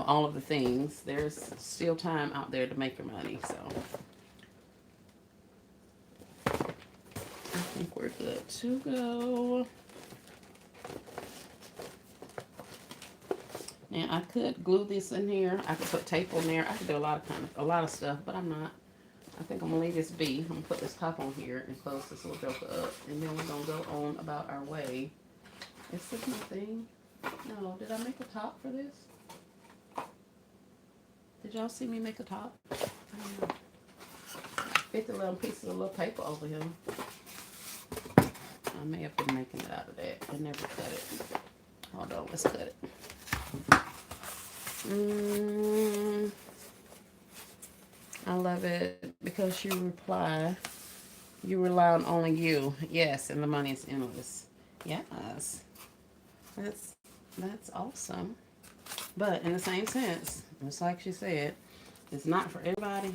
all of the things, there's still time out there to make your money. So I think we're good to go. Now I could glue this in here. I could put tape on there. I could do a lot of stuff, but I'm not. I think I'm gonna leave this be. I'm gonna put this top on here and close this little joker up, and then we're gonna go on about our way. Is this my thing? No, did I make a top for this? Did y'all see me make a top? I don't know. 50 little pieces of little paper over here. I may have been making it out of that. I never cut it. Hold on, let's cut it. I love it because you rely on only you. Yes, and the money is endless. Yes, that's that's awesome. But in the same sense, just like she said, it's not for everybody.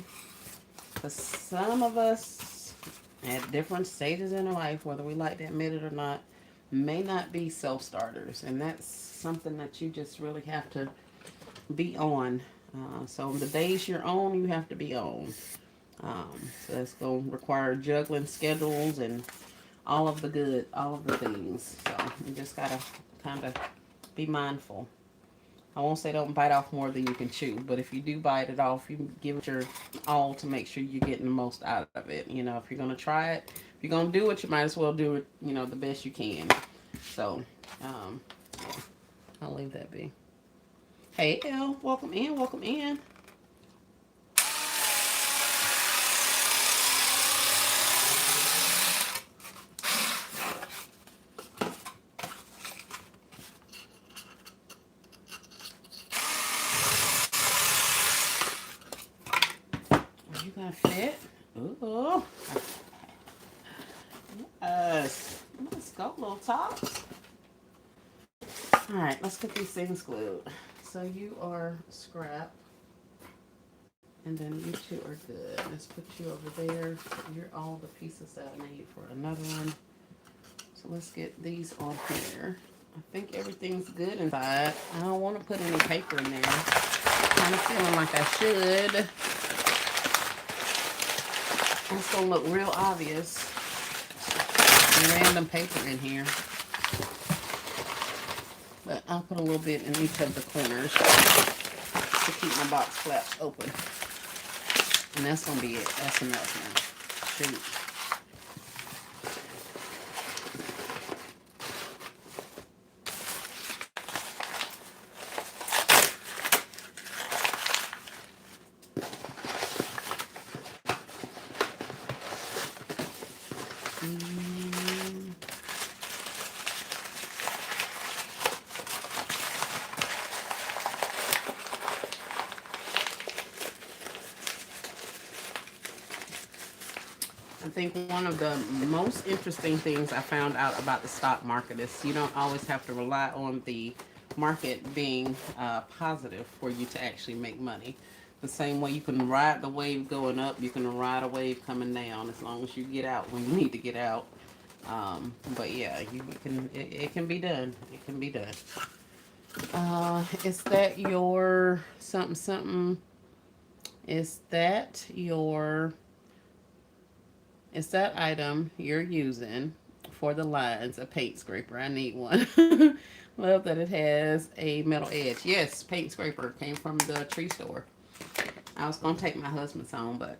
For some of us, at different stages in our life, whether we like to admit it or not, may not be self starters, and that's something that you just really have to be on. So the days you're on, you have to be on. So that's going to require juggling schedules and all of the things. So you just got to kind of be mindful. I won't say don't bite off more than you can chew, but if you do bite it off, you give it your all to make sure you're getting the most out of it. If you're going to try it, if you're going to do it, you might as well do it, the best you can. So, yeah, I'll leave that be. Hey, Elle, welcome in, welcome in. Are you gonna fit? Ooh. Yes. Let's go, little tops. All right, let's get these things glued. So you are scrap, and then you two are good. Let's put you over there. You're all the pieces that I need for another one. So let's get these on here. I think everything's good inside. I don't want to put any paper in there. Kind of feeling like I should. It's gonna look real obvious. Random paper in here. But I'll put a little bit in each of the corners to keep my box flaps open. And that's gonna be it. That's enough now. Shoot. I think one of the most interesting things I found out about the stock market is you don't always have to rely on the market being positive for you to actually make money. The same way you can ride the wave going up, you can ride a wave coming down as long as you get out when you need to get out. But yeah, it can be done. It can be done. Is that your something something? Is that your is that item you're using for the lines a paint scraper? I need one. Love that it has a metal edge. Yes, paint scraper came from the tree store. I was gonna take my husband's home, but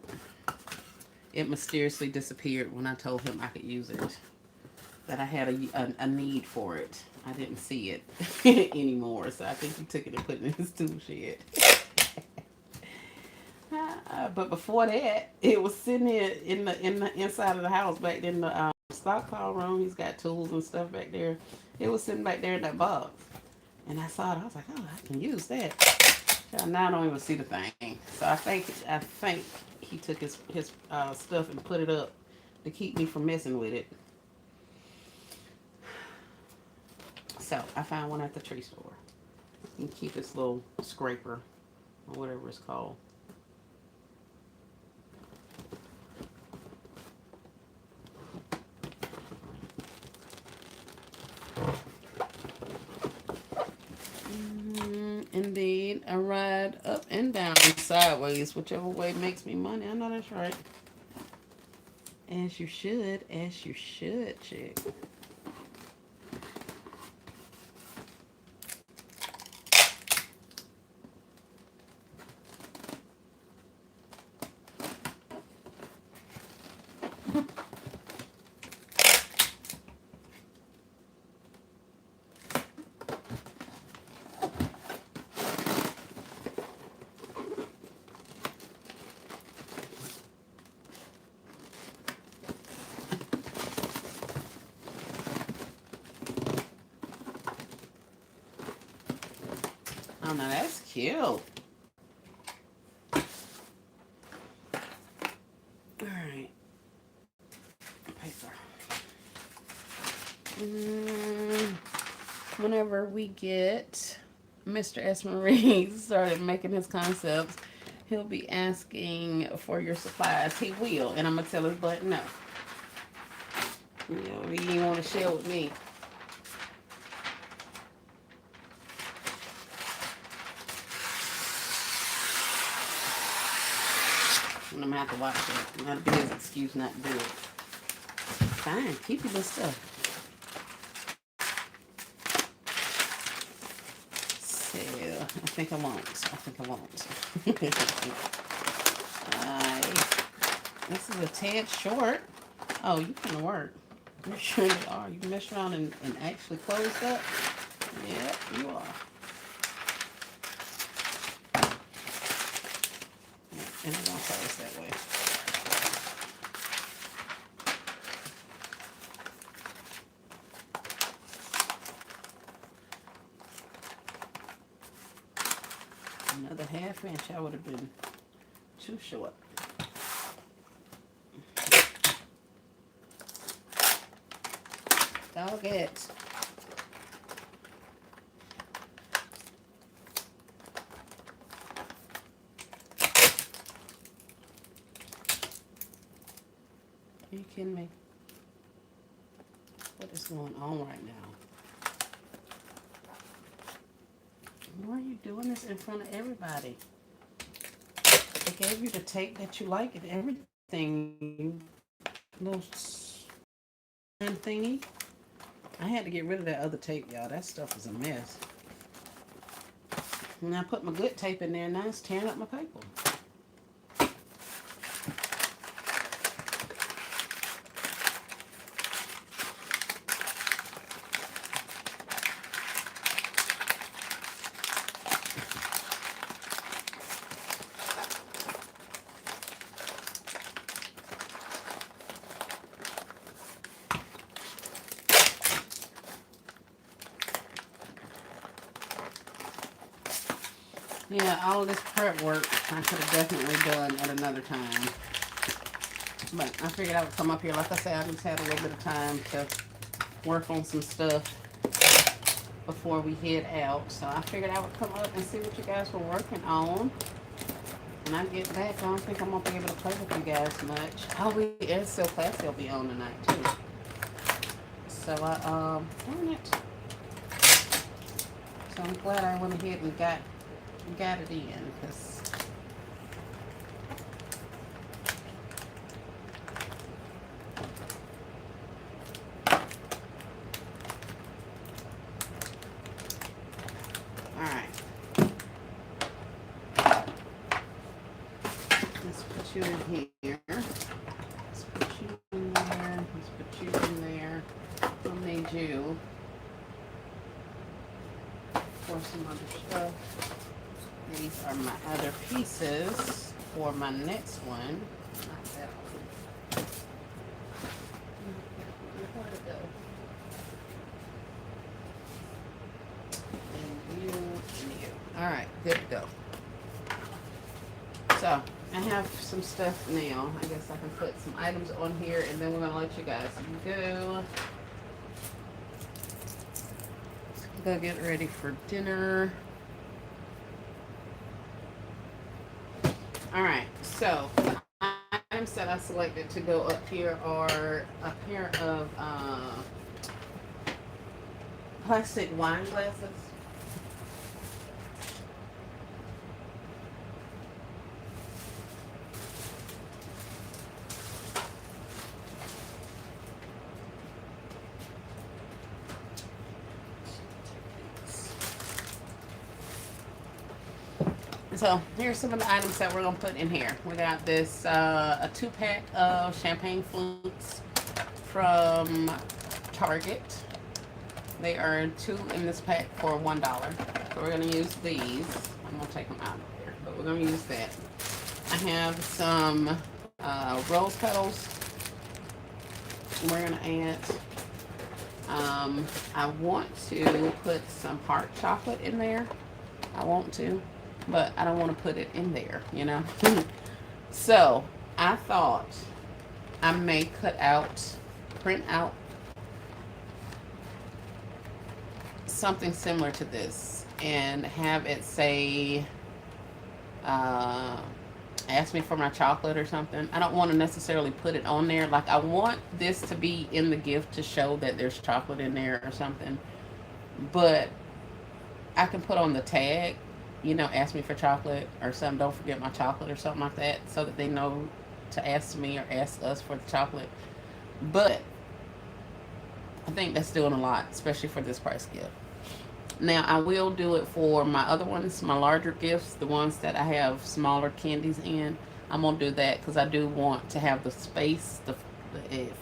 it mysteriously disappeared when I told him I could use it. That I had a need for it. I didn't see it anymore, so I think he took it and put it in his tool shed. But before that, it was sitting there in the inside of the house back in the stockpile room. He's got tools and stuff back there. It was sitting back there in that box, and I saw it. I was like, oh, I can use that. So now I don't even see the thing. So I think he took his stuff and put it up to keep me from messing with it. So I found one at the tree store. You can keep this little scraper or whatever it's called. Indeed, I ride up and down sideways, whichever way makes me money. I know that's right. As you should, chick. Oh, now that's cute. All right. Paper. Whenever we get Mr. S. Marie started making his concepts, he'll be asking for your supplies. He will, and I'm going to tell his butt no. You know, he didn't want to share with me. And I'm going to have to watch it. That'll be his excuse not to do it. Fine, keep your little stuff. So, I think I won't. This is a tad short. Oh, you can work. You sure you are. You mess around and actually close up? Yeah, you are. And it won't close that way. Another half inch, I would have been too short. Dog it. Are you kidding me? What is going on right now? Why are you doing this in front of everybody? They gave you the tape that you like and everything. Little thingy. I had to get rid of that other tape, y'all. That stuff is a mess. And I put my good tape in there, and now it's tearing up my paper. Yeah, all of this prep work I could have definitely done at another time. But I figured I would come up here. Like I said, I just had a little bit of time to work on some stuff before we head out. So I figured I would come up and see what you guys were working on. When I get back, I don't think I'm going to be able to play with you guys much. Oh, it's so classy will be on tonight, too. So darn it. So I'm glad I went ahead and got it in, because all right. Let's put you in here. Let's put you in there. Let's put you in there. I'll need you for some other stuff. These are my other pieces for my next one. Not that one. Where'd it go? And you. All right, good to go. So I have some stuff now. I guess I can put some items on here, and then we're gonna let you guys go get ready for dinner. All right, so the items that I selected to go up here are a pair of plastic wine glasses. So here's some of the items that we're gonna put in here. We got this a 2-pack of champagne flutes from Target. They are 2 in this pack for $1. So we're gonna use these. I'm gonna take them out of here, but we're gonna use that. I have some rose petals. We're gonna add. I want to put some heart chocolate in there. I want to, but I don't want to put it in there, you know. So I thought I may print out something similar to this and have it say, ask me for my chocolate or something. I don't want to necessarily put it on there. Like, I want this to be in the gift to show that there's chocolate in there or something. But I can put on the tag, you know, ask me for chocolate or something. Don't forget my chocolate or something like that, so that they know to ask me or ask us for the chocolate. But I think that's doing a lot, especially for this price gift. Now, I will do it for my other ones, my larger gifts, the ones that I have smaller candies in. I'm going to do that because I do want to have the space,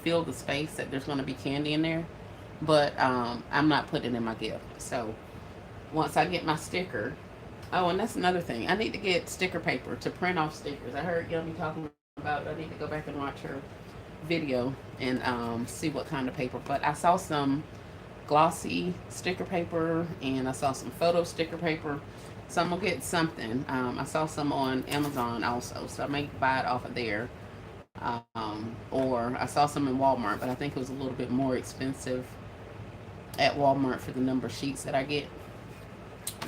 fill the space that there's going to be candy in there. But I'm not putting it in my gift. So once I get my sticker. Oh, and that's another thing. I need to get sticker paper to print off stickers. I heard Yummy talking about it. I need to go back and watch her video and see what kind of paper. But I saw some glossy sticker paper, and I saw some photo sticker paper. So I'm going to get something. I saw some on Amazon also, so I may buy it off of there. Or I saw some in Walmart, but I think it was a little bit more expensive at Walmart for the number of sheets that I get.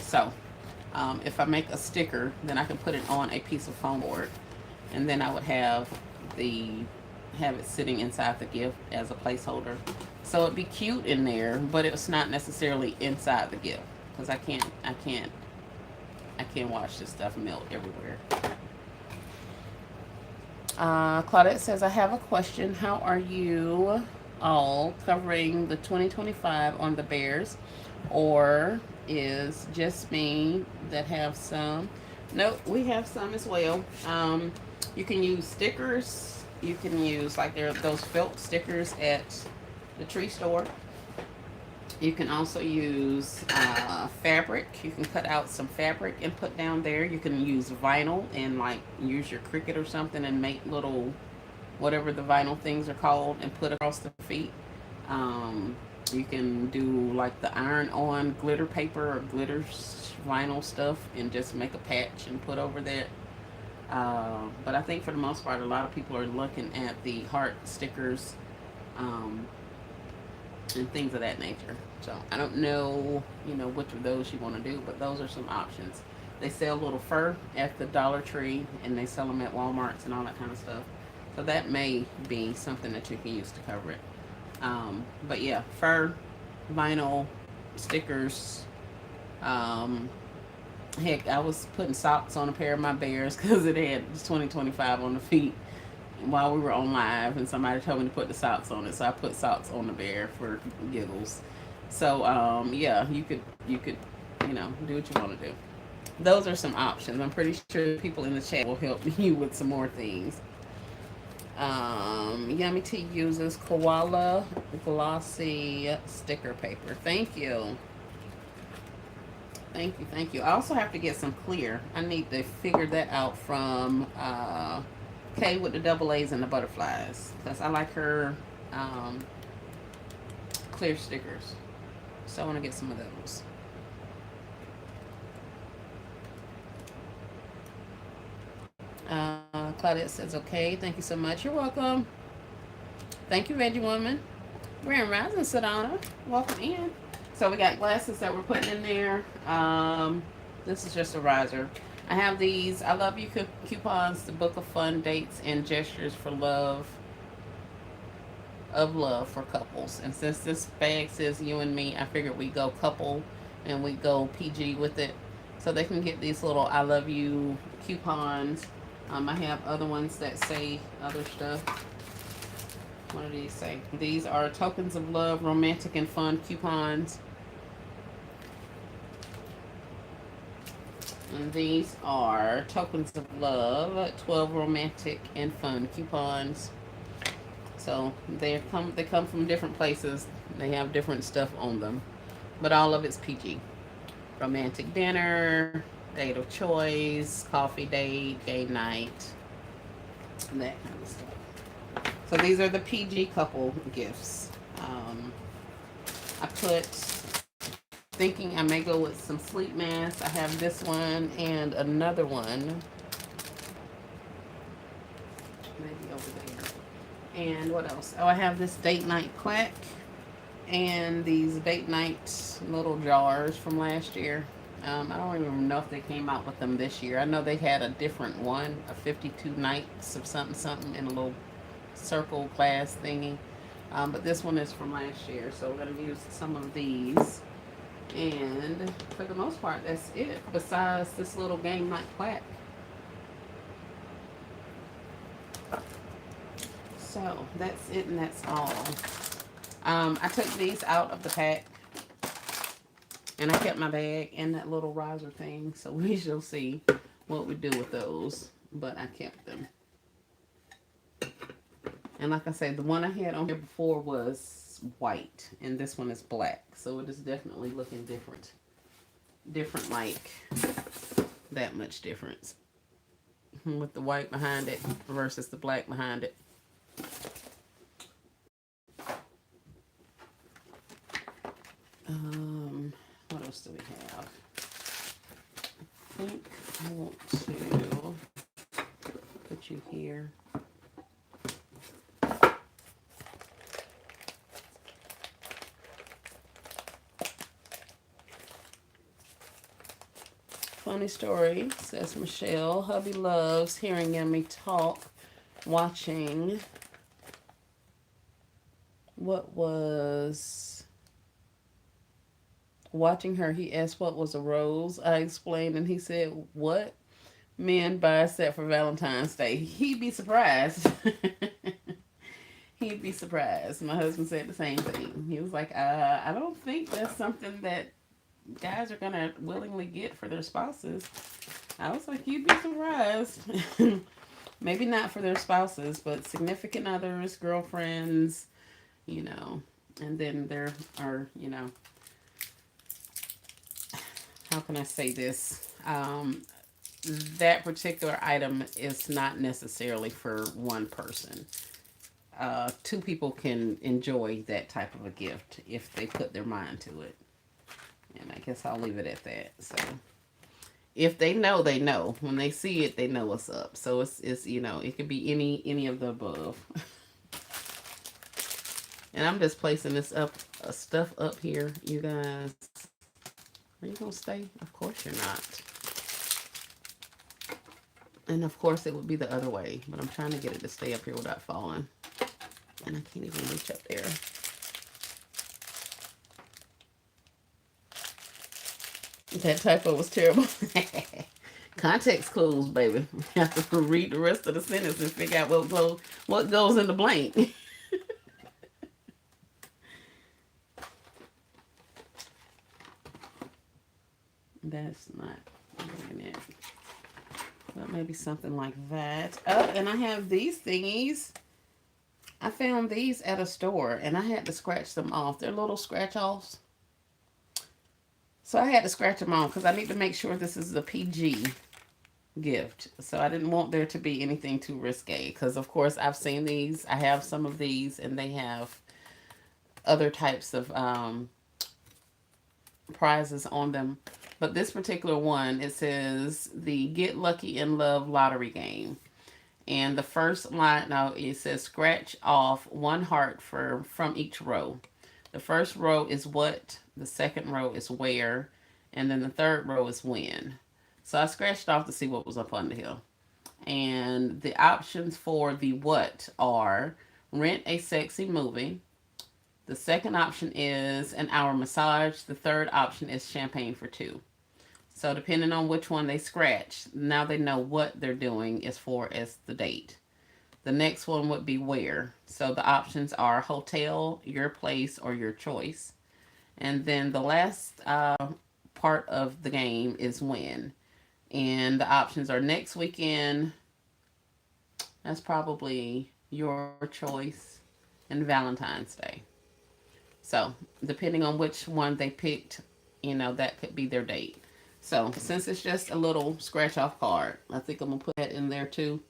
So if I make a sticker, then I can put it on a piece of foam board, and then I would have it sitting inside the gift as a placeholder. So it'd be cute in there, but it's not necessarily inside the gift, because I can't watch this stuff melt everywhere. Claudette says, I have a question. How are you all covering the 2025 on the Bears, or is just me that have some? Nope, we have some as well. You can use stickers. You can use, like, there are those felt stickers at the tree store. You can also use fabric. You can cut out some fabric and put down there. You can use vinyl and, like, use your Cricut or something and make little, whatever the vinyl things are called, and put across the feet. You can do, like, the iron-on glitter paper or glitter vinyl stuff and just make a patch and put over that. But I think for the most part, a lot of people are looking at the heart stickers and things of that nature. So I don't know, you know, which of those you want to do, but those are some options. They sell little fur at the Dollar Tree, and they sell them at Walmart's and all that kind of stuff. So that may be something that you can use to cover it. But yeah, fur, vinyl, stickers. Um, Heck, I was putting socks on a pair of my bears because it had 2025 on the feet while we were on live, and somebody told me to put the socks on it, so I put socks on the bear for giggles. So yeah, you could do what you want to do. Those are some options. I'm pretty sure people in the chat will help you with some more things. Yummy Tea uses koala glossy sticker paper. Thank you. Thank you, thank you. I also have to get some clear. I need to figure that out from Kay with the double A's and the butterflies. Because I like her um, clear stickers. So I want to get some of those. Claudette says, okay, thank you so much. You're welcome. Thank you, Reggie Woman. Grand Rising, Sedona. Welcome in. So we got glasses that we're putting in there. This is just a riser. I have these I love you coupons to book a fun dates and gestures for love of love for couples. And since this bag says you and me, I figured we go couple and we go PG with it. So they can get these little I love you coupons. I have other ones that say other stuff. What do these say? These are tokens of love, romantic and fun coupons. And these are tokens of love, 12 romantic and fun coupons. So they come from different places. They have different stuff on them. But all of it's PG. Romantic dinner, date of choice, coffee date, game night, and that kind of stuff. So these are the PG couple gifts. I put, thinking I may go with some sleep masks. I have this one and another one. Maybe over there. And what else? Oh, I have this date night quack and these date night little jars from last year. I don't even know if they came out with them this year. I know they had a different one, a 52 nights of something something in a little circle glass thingy. But this one is from last year, so we're going to use some of these. And for the most part, that's it, besides this little game night quack. So that's it, and that's all. I took these out of the pack, and I kept my bag and that little riser thing, so we shall see what we do with those. But I kept them. And like I said, the one I had on here before was white, and this one is black. So it is definitely looking different. Different, like that much difference. With the white behind it versus the black behind it. What else do we have? I think I want to put you here. Funny story, says Michelle. Hubby loves hearing Yummy talk, watching watching her. He asked what was a rose. I explained, and he said, what? Men buy a set for Valentine's Day. He'd be surprised. He'd be surprised. My husband said the same thing. He was like, I don't think that's something that guys are going to willingly get for their spouses. I was like, you'd be surprised. Maybe not for their spouses, but significant others, girlfriends, and then there are, how can I say this? That particular item is not necessarily for one person. Two people can enjoy that type of a gift if they put their mind to it. And I guess I'll leave it at that. So if they know, they know. When they see it, they know what's up. So it's it could be any of the above. And I'm just placing this stuff up here, you guys. Are you gonna stay? Of course you're not. And of course it would be the other way, but I'm trying to get it to stay up here without falling. And I can't even reach up there. That typo was terrible. Context clues, baby. You have to read the rest of the sentence and figure out what goes in the blank. That's not doing it. But maybe something like that. Oh, and I have these thingies. I found these at a store and I had to scratch them off. They're little scratch offs. So I had to scratch them off because I need to make sure this is a PG gift. So I didn't want there to be anything too risque because, of course, I've seen these. I have some of these and they have other types of prizes on them. But this particular one, it says the Get Lucky in Love lottery game. And the first line, now it says scratch off one heart from each row. The first row is what, the second row is where, and then the third row is when. So I scratched off to see what was up under here. And the options for the what are rent a sexy movie. The second option is an hour massage. The third option is champagne for two. So depending on which one they scratch, now they know what they're doing as far as the date. The next one would be where. So the options are hotel, your place, or your choice. And then the last part of the game is when. And the options are next weekend. That's probably your choice. And Valentine's Day. So depending on which one they picked, that could be their date. So since it's just a little scratch off card, I think I'm going to put that in there too.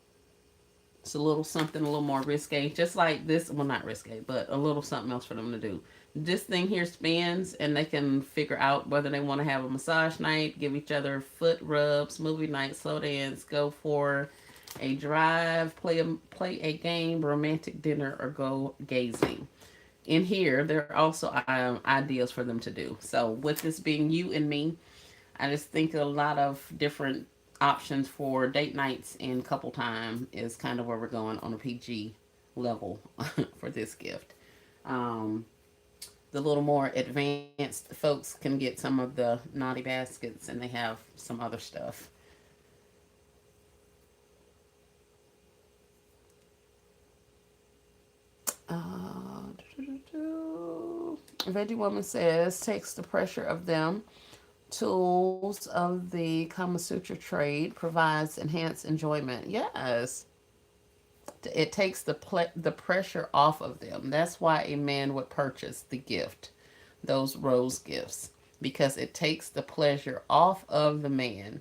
It's a little something a little more risque, just like this. Well, not risque, but a little something else for them to do. This thing here spins and they can figure out whether they want to have a massage night, give each other foot rubs, movie night, slow dance, go for a drive, play a game, romantic dinner, or go gazing. In here, there are also ideas for them to do. So with this being you and me, I just think a lot of different options for date nights and couple time is kind of where we're going on a PG level for this gift. The little more advanced folks can get some of the naughty baskets and they have some other stuff. Veggie Woman says, takes the pressure of them. Tools of the Kama Sutra trade provides enhanced enjoyment. Yes. It takes the pressure off of them. That's why a man would purchase the gift, those rose gifts, because it takes the pleasure off of the man.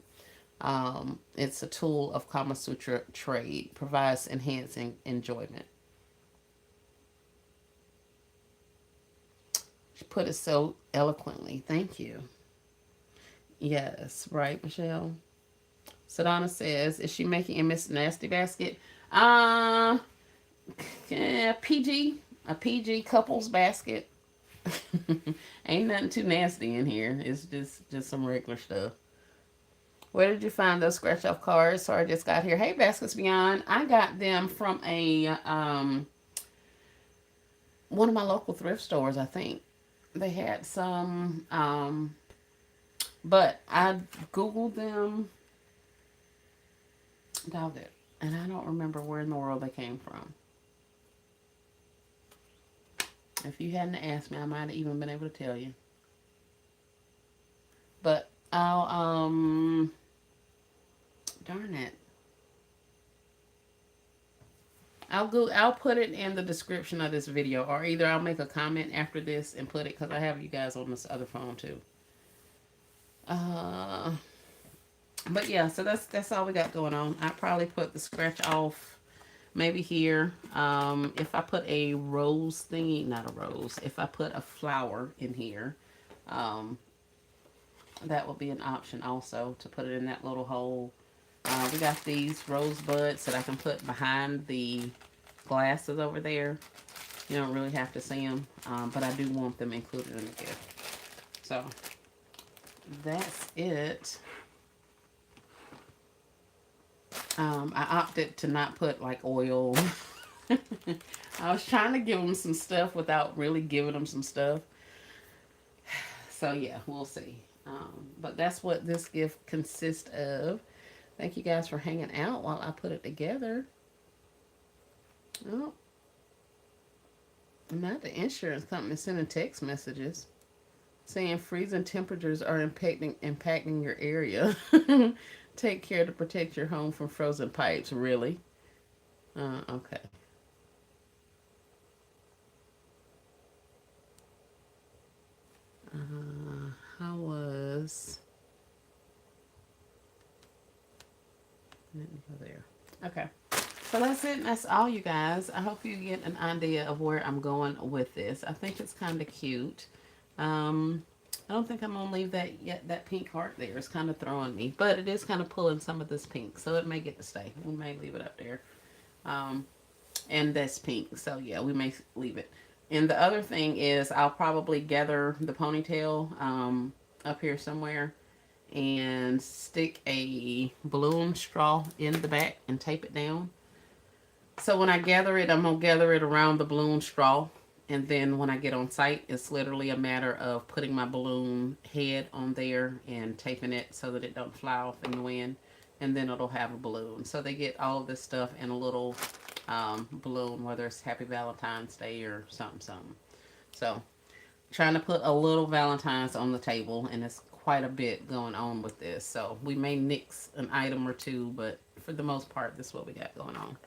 It's a tool of Kama Sutra trade, provides enhancing enjoyment. She put it so eloquently. Thank you. Yes, right, Michelle. Sadonna says, is she making a Miss Nasty basket? Uh, PG, a PG couples basket. Ain't nothing too nasty in here. It's just some regular stuff. Where did you find those scratch off cards? Sorry, I just got here. Hey, Baskets Beyond. I got them from a one of my local thrift stores. I think they had some, but I googled them. Doubt it, and I don't remember where in the world they came from. If you hadn't asked me, I might have even been able to tell you. But darn it. I'll put it in the description of this video, or either I'll make a comment after this and put it, because I have you guys on this other phone too. But yeah, so that's all we got going on. I probably put the scratch off maybe here. If I put a rose thingy, not a rose, if I put a flower in here, that would be an option also, to put it in that little hole. We got these rose buds that I can put behind the glasses over there. You don't really have to see them, but I do want them included in the gift. So that's it. I opted to not put like oil. I was trying to give them some stuff without really giving them some stuff. So yeah, we'll see. But that's what this gift consists of. Thank you guys for hanging out while I put it together. Oh, not the insurance company sending text messages saying freezing temperatures are impacting your area. Take care to protect your home from frozen pipes. Really? Okay. How was? Let me go there. Okay. So that's it. That's all, you guys. I hope you get an idea of where I'm going with this. I think it's kind of cute. Um, I don't think I'm gonna leave that yet. That pink heart there is kind of throwing me, but it is kind of pulling some of this pink, so it may get to stay. We may leave it up there. Um, and that's pink, so yeah, we may leave it. And the other thing is, I'll probably gather the ponytail up here somewhere and stick a balloon straw in the back and tape it down. So when I gather it, I'm going to gather it around the balloon straw. And then when I get on site, it's literally a matter of putting my balloon head on there and taping it so that it don't fly off in the wind. And then it'll have a balloon. So they get all of this stuff in a little balloon, whether it's Happy Valentine's Day or something. So trying to put a little Valentine's on the table, and it's quite a bit going on with this. So we may nix an item or two, but for the most part, this is what we got going on.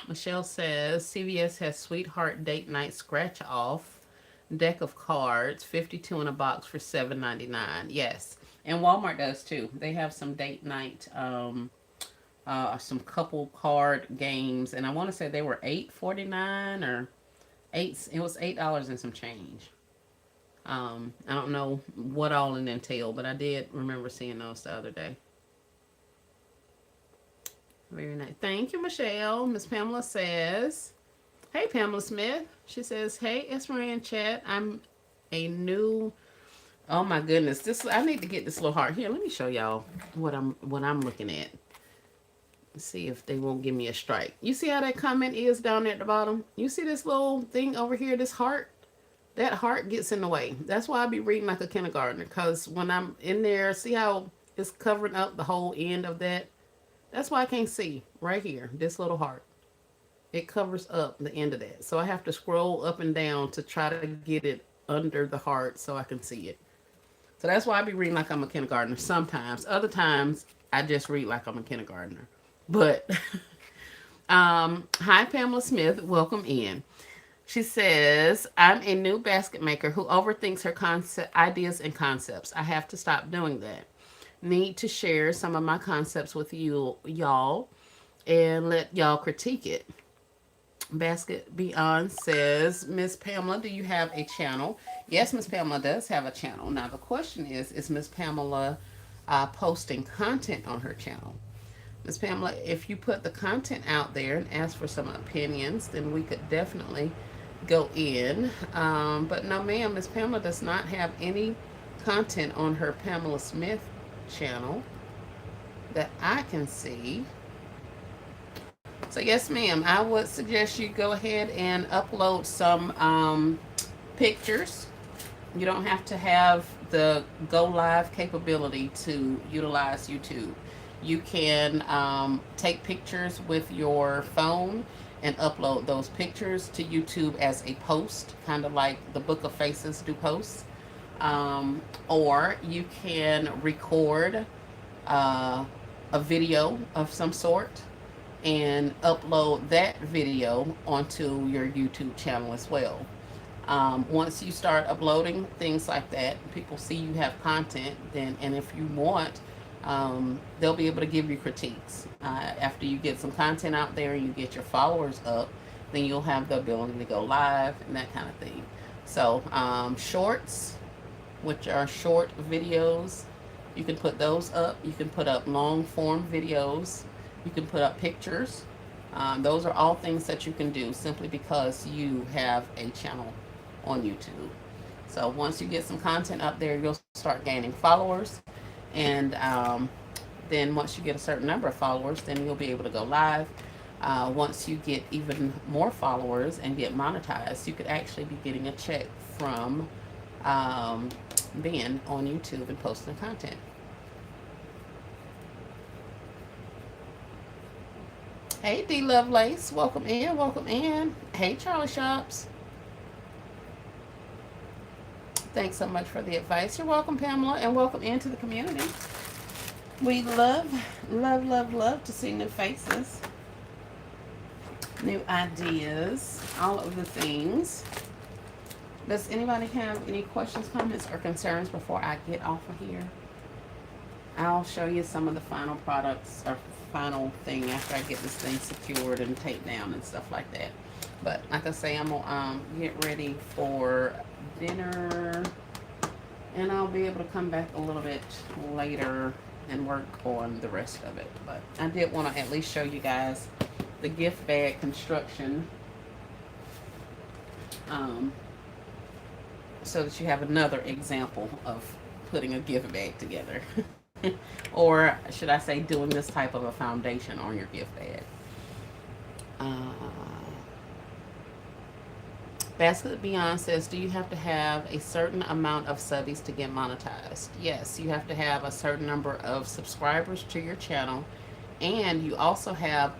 Michelle says CVS has Sweetheart Date Night Scratch Off deck of cards, 52 in a box for $7.99. Yes, and Walmart does too. They have some date night, some couple card games, and I want to say they were $8.49 or eight. It was $8 and some change. I don't know what all it entail, but I did remember seeing those the other day. Very nice. Thank you, Michelle. Miss Pamela says, hey, Pamela Smith. She says, hey, Esmeran chat. I'm a new, oh my goodness. This, I need to get this little heart. Here, let me show y'all what I'm looking at. Let's see if they won't give me a strike. You see how that comment is down there at the bottom? You see this little thing over here, this heart? That heart gets in the way. That's why I be reading like a kindergartner. Because when I'm in there, see how it's covering up the whole end of that? That's why I can't see right here, this little heart. It covers up the end of that. So I have to scroll up and down to try to get it under the heart so I can see it. So that's why I be reading like I'm a kindergartner sometimes. Other times, I just read like I'm a kindergartner. But, hi, Pamela Smith. Welcome in. She says, I'm a new basket maker who overthinks her ideas and concepts. I have to stop doing that. Need to share some of my concepts with y'all and let y'all critique it. Basket Beyond says, Miss Pamela, do you have a channel? Yes, Miss Pamela does have a channel. Now the question is Miss Pamela posting content on her channel? Miss Pamela, if you put the content out there and ask for some opinions, then we could definitely go in. But no, ma'am, Miss Pamela does not have any content on her Pamela Smith channel that I can see. So yes, ma'am, I would suggest you go ahead and upload some pictures. You don't have to have the go live capability to utilize YouTube. You can take pictures with your phone and upload those pictures to YouTube as a post, kind of like the Book of Faces do posts. Or you can record a video of some sort and upload that video onto your YouTube channel as well. Once you start uploading things like that, people see you have content, then, and if you want, they'll be able to give you critiques. After you get some content out there and you get your followers up, then you'll have the ability to go live and that kind of thing. So shorts, which are short videos, you can put those up. You can put up long form videos. You can put up pictures. Those are all things that you can do simply because you have a channel on YouTube. So once you get some content up there, you'll start gaining followers. And then once you get a certain number of followers, then you'll be able to go live. Once you get even more followers and get monetized, you could actually be getting a check from being on YouTube and posting content. Hey, D Lovelace, welcome in, welcome in. Hey, Charlie Shops, thanks so much for the advice. You're welcome, Pamela, and welcome into the community. We love, love, love, love to see new faces, new ideas, all of the things. Does anybody have any questions, comments, or concerns before I get off of here? I'll show you some of the final products or final thing after I get this thing secured and taped down and stuff like that. But like I say, I'm gonna get ready for dinner, and I'll be able to come back a little bit later and work on the rest of it. But I did want to at least show you guys the gift bag construction, so that you have another example of putting a gift bag together. Or should I say doing this type of a foundation on your gift bag. Uh, Basket Beyond says, do you have to have a certain amount of subbies to get monetized? Yes, you have to have a certain number of subscribers to your channel, and you also have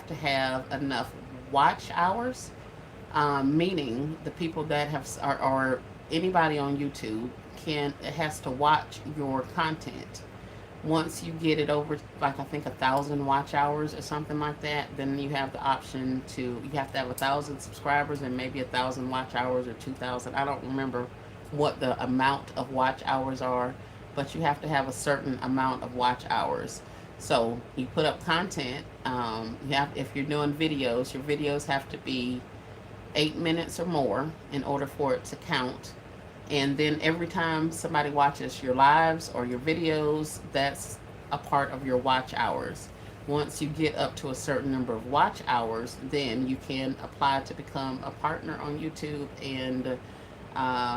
to have enough watch hours, meaning the people that have or anybody on YouTube has to watch your content. Once you get it over, like I think 1,000 watch hours or something like that, then you have the option to, you have to have 1,000 subscribers and maybe 1,000 watch hours or 2,000. I don't remember what the amount of watch hours are, but you have to have a certain amount of watch hours. So you put up content. If you're doing videos, your videos have to be 8 minutes or more in order for it to count. And then every time somebody watches your lives or your videos, that's a part of your watch hours. Once you get up to a certain number of watch hours, then you can apply to become a partner on YouTube and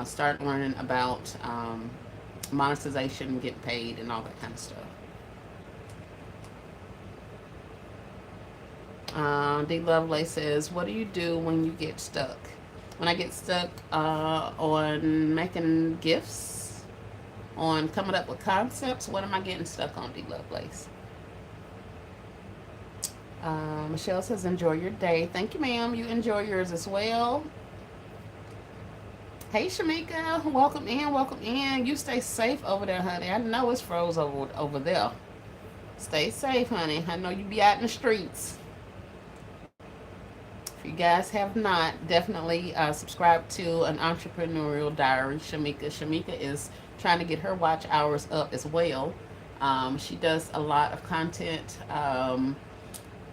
start learning about monetization, get paid, and all that kind of stuff. D Lovelace says, what do you do when you get stuck? When I get stuck on making gifts, on coming up with concepts, what am I getting stuck on, D Lovelace? Michelle says, enjoy your day. Thank you, ma'am. You enjoy yours as well. Hey, Shamika. Welcome in. Welcome in. You stay safe over there, honey. I know it's froze over there. Stay safe, honey. I know you be out in the streets. If you guys have not, definitely subscribe to An Entrepreneurial Diary, Shamika. Shamika is trying to get her watch hours up as well. She does a lot of content,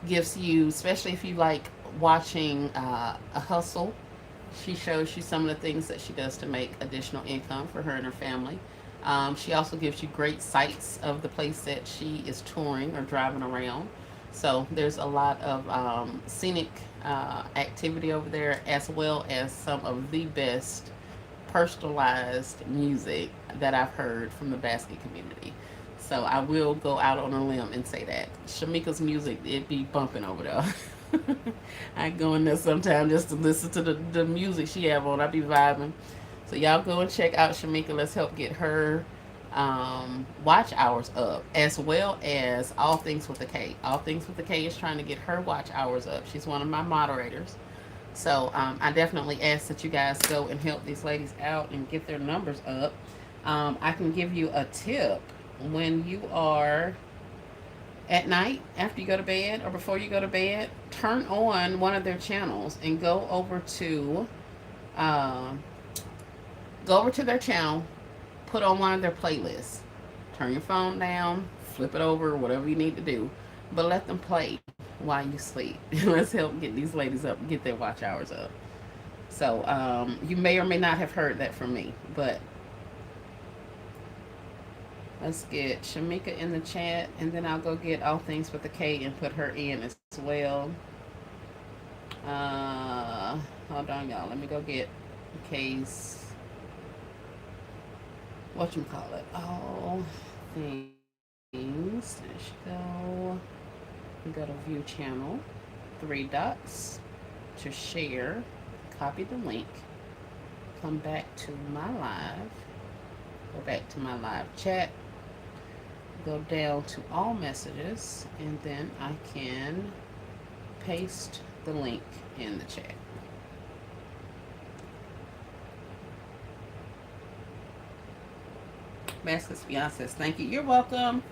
gives you, especially if you like watching a hustle, she shows you some of the things that she does to make additional income for her and her family. She also gives you great sights of the place that she is touring or driving around. So there's a lot of scenic activity over there, as well as some of the best personalized music that I've heard from the basket community. So I will go out on a limb and say that Shamika's music, it be bumping over there. I go in there sometime just to listen to the music she have on. I be vibing. So y'all go and check out Shamika. Let's help get her watch hours up, as well as All Things with the K. All Things with the K is trying to get her watch hours up. She's one of my moderators. So I definitely ask that you guys go and help these ladies out and get their numbers up. I can give you a tip. When you are at night, after you go to bed or before you go to bed, turn on one of their channels and go over to their channel, put on one of their playlists. Turn your phone down, flip it over, whatever you need to do, but let them play while you sleep. Let's help get these ladies up, get their watch hours up. So you may or may not have heard that from me, but let's get Shamika in the chat, and then I'll go get All Things with the K and put her in as well. Hold on, y'all. Let me go get K's, whatchamacallit, All Things. There she go. Go to View Channel, 3 dots to share, copy the link, come back to my live, go back to my live chat, go down to all messages, and then I can paste the link in the chat. Baskets Beyond says, thank you. You're welcome.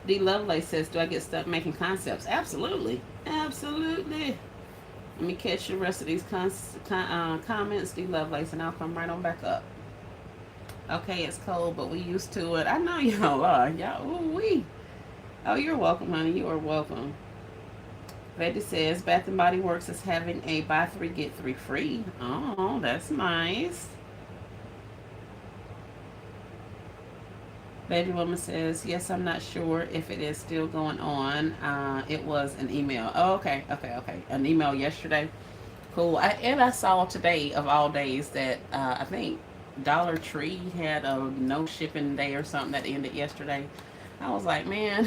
D. Lovelace says, do I get stuck making concepts? Absolutely. Absolutely. Let me catch the rest of these comments, D. Lovelace, and I'll come right on back up. Okay, it's cold, but we used to it. I know y'all are. Y'all, ooh wee. Oh, you're welcome, honey. You are welcome. Betty says, Bath and Body Works is having a buy three, get three free. Oh, that's nice. Baby Woman says, yes, I'm not sure if it is still going on. It was an email. Oh, okay. An email yesterday. Cool. I saw today, of all days, that I think Dollar Tree had a no shipping day or something that ended yesterday. I was like, man.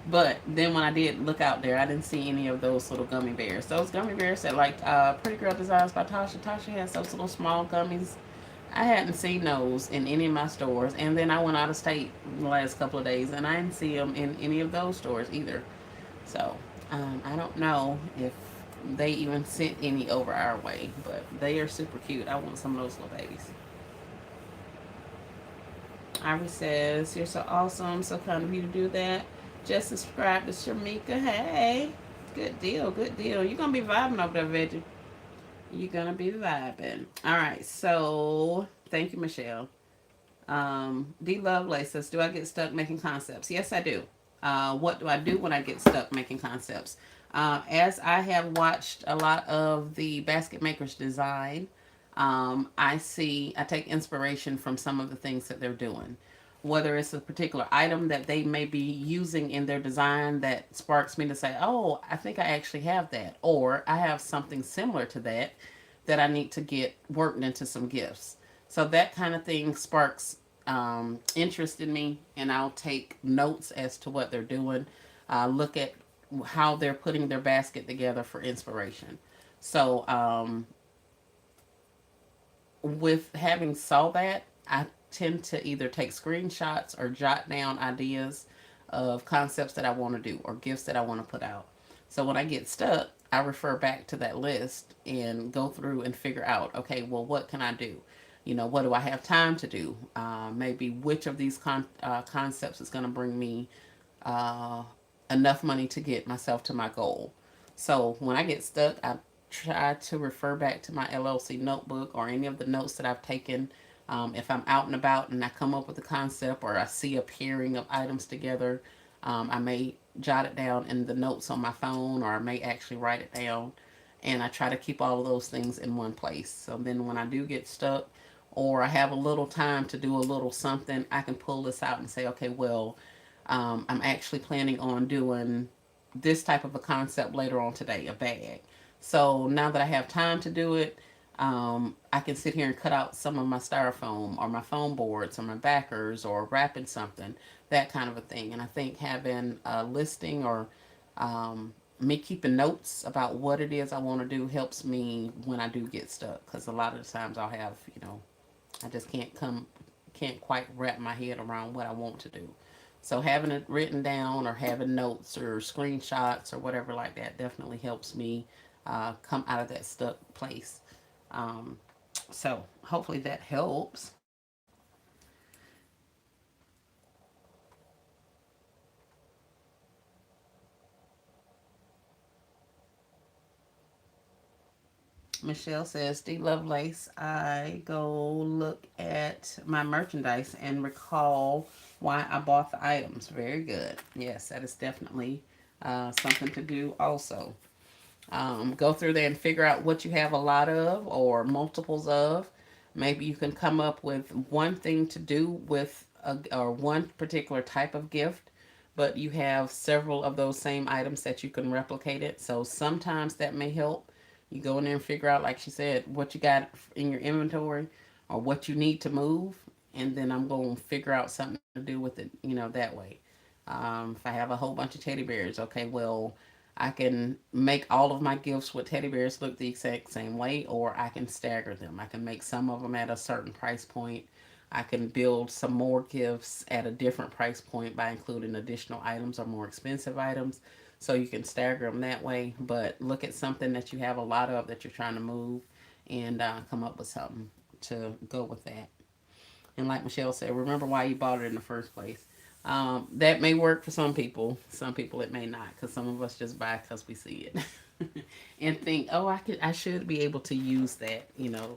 But then when I did look out there, I didn't see any of those little gummy bears. Those gummy bears that like Pretty Girl Designs by Tasha. Tasha has those little small gummies. I hadn't seen those in any of my stores. And then I went out of state the last couple of days, and I didn't see them in any of those stores either. So I don't know if they even sent any over our way, but they are super cute. I want some of those little babies. Ivory says, you're so awesome. So kind of you to do that. Just subscribe to Shamika. Hey, good deal. Good deal. You're going to be vibing over there, Veggie. You're going to be vibing. All right. So thank you, Michelle. D. Lovelace says, do I get stuck making concepts? Yes, I do. What do I do when I get stuck making concepts? As I have watched a lot of the basket makers design, I take inspiration from some of the things that they're doing. Whether it's a particular item that they may be using in their design that sparks me to say, oh, I think I actually have that. Or I have something similar to that that I need to get worked into some gifts. So that kind of thing sparks interest in me, and I'll take notes as to what they're doing, look at how they're putting their basket together for inspiration. So with having saw that, I tend to either take screenshots or jot down ideas of concepts that I want to do or gifts that I want to put out. So when I get stuck, I refer back to that list and go through and figure out, okay, well, what can I do? What do I have time to do? Maybe which of these concepts is going to bring me uh, enough money to get myself to my goal. So when I get stuck, I try to refer back to my LLC notebook or any of the notes that I've taken. If I'm out and about and I come up with a concept or I see a pairing of items together, I may jot it down in the notes on my phone, or I may actually write it down. And I try to keep all of those things in one place. So then when I do get stuck, or I have a little time to do a little something, I can pull this out and say, okay, well, I'm actually planning on doing this type of a concept later on today, a bag. So now that I have time to do it, I can sit here and cut out some of my styrofoam or my foam boards or my backers or wrapping something, that kind of a thing. And I think having a listing or me keeping notes about what it is I want to do helps me when I do get stuck. Because a lot of the times I'll have, I just can't quite wrap my head around what I want to do. So having it written down or having notes or screenshots or whatever like that definitely helps me come out of that stuck place. Um, so hopefully that helps. Michelle says, D. Lovelace, I go look at my merchandise and recall why I bought the items. Very good. Yes, that is definitely something to do also. Go through there and figure out what you have a lot of or multiples of. Maybe you can come up with one thing to do with or one particular type of gift, but you have several of those same items that you can replicate it. So sometimes that may help. You go in there and figure out, like she said, what you got in your inventory or what you need to move, and then I'm going to figure out something to do with it, that way. If I have a whole bunch of teddy bears, okay, well, I can make all of my gifts with teddy bears look the exact same way, or I can stagger them. I can make some of them at a certain price point. I can build some more gifts at a different price point by including additional items or more expensive items. So you can stagger them that way. But look at something that you have a lot of that you're trying to move and come up with something to go with that. And like Michelle said, remember why you bought it in the first place. That may work for some people. Some people it may not, because some of us just buy because we see it and think, oh, I should be able to use that,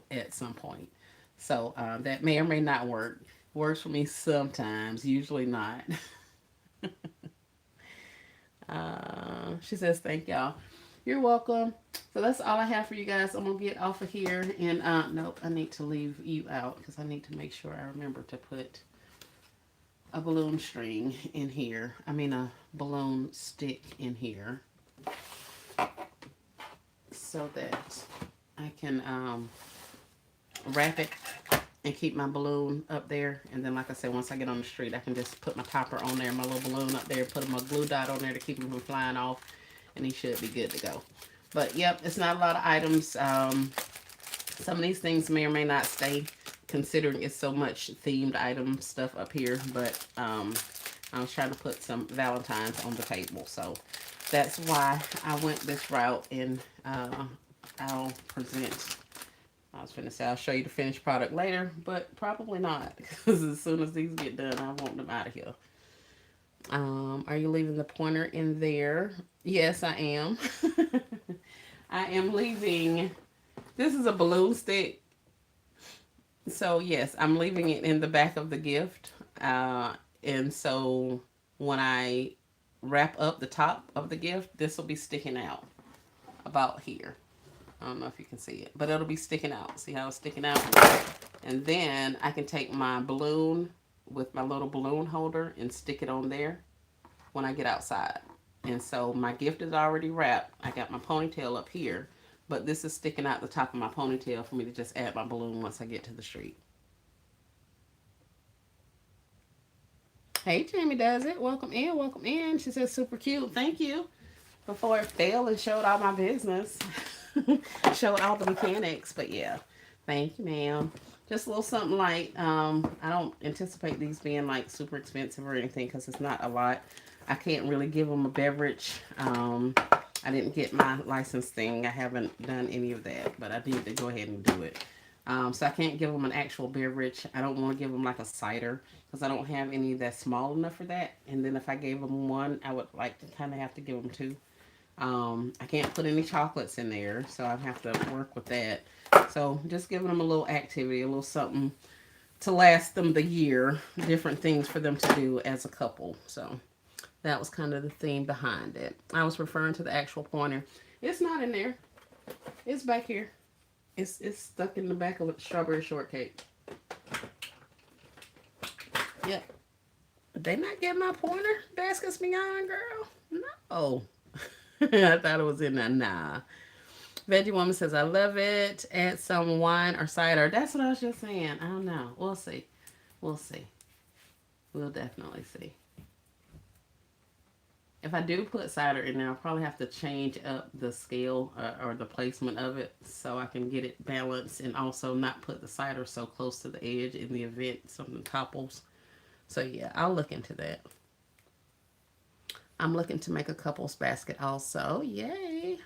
at some point. So that may or may not work. Works for me sometimes, usually not. She says, thank y'all. You're welcome. So that's all I have for you guys. I'm gonna get off of here, and nope, I need to leave you out because I need to make sure I remember to put a balloon string in here. I mean a balloon stick in here, so that I can wrap it and keep my balloon up there. And then, like I said, once I get on the street, I can just put my topper on there, my little balloon up there, put my glue dot on there to keep him from flying off, and he should be good to go. But yep, it's not a lot of items. Some of these things may or may not stay, considering it's so much themed item stuff up here. But I was trying to put some Valentine's on the table, so that's why I went this route. And I'll present. I was finna say I'll show you the finished product later, but probably not, because as soon as these get done, I want them out of here. Are you leaving the pointer in there? Yes, I am. I am leaving. This is a balloon stick. So, yes, I'm leaving it in the back of the gift. And so when I wrap up the top of the gift, this will be sticking out about here. I don't know if you can see it, but it'll be sticking out. See how it's sticking out? And then I can take my balloon with my little balloon holder and stick it on there when I get outside. And so my gift is already wrapped. I got my ponytail up here, but this is sticking out the top of my ponytail for me to just add my balloon once I get to the street. Hey, Jamie does it. Welcome in, welcome in. She says super cute. Thank you. Before it fell and showed all my business. Showed all the mechanics. But yeah, thank you, ma'am. Just a little something light. I don't anticipate these being like super expensive or anything because it's not a lot. I can't really give them a beverage. I didn't get my license thing. I haven't done any of that, but I need to go ahead and do it. So I can't give them an actual beverage. I don't want to give them like a cider because I don't have any that's small enough for that. And then if I gave them one, I would like to kind of have to give them two. I can't put any chocolates in there, so I have to work with that. So just giving them a little activity, a little something to last them the year, different things for them to do as a couple. So that was kind of the theme behind it. I was referring to the actual pointer. It's not in there. It's back here. It's stuck in the back of a strawberry shortcake. Yep. They not getting my pointer? Baskets Beyond, girl? No. I thought it was in there. Nah. Veggie Woman says, I love it. Add some wine or cider. That's what I was just saying. I don't know. We'll see. We'll see. We'll definitely see. If I do put cider in there, I'll probably have to change up the scale or the placement of it so I can get it balanced and also not put the cider so close to the edge in the event something topples. So yeah, I'll look into that. I'm looking to make a couples basket also. Yay.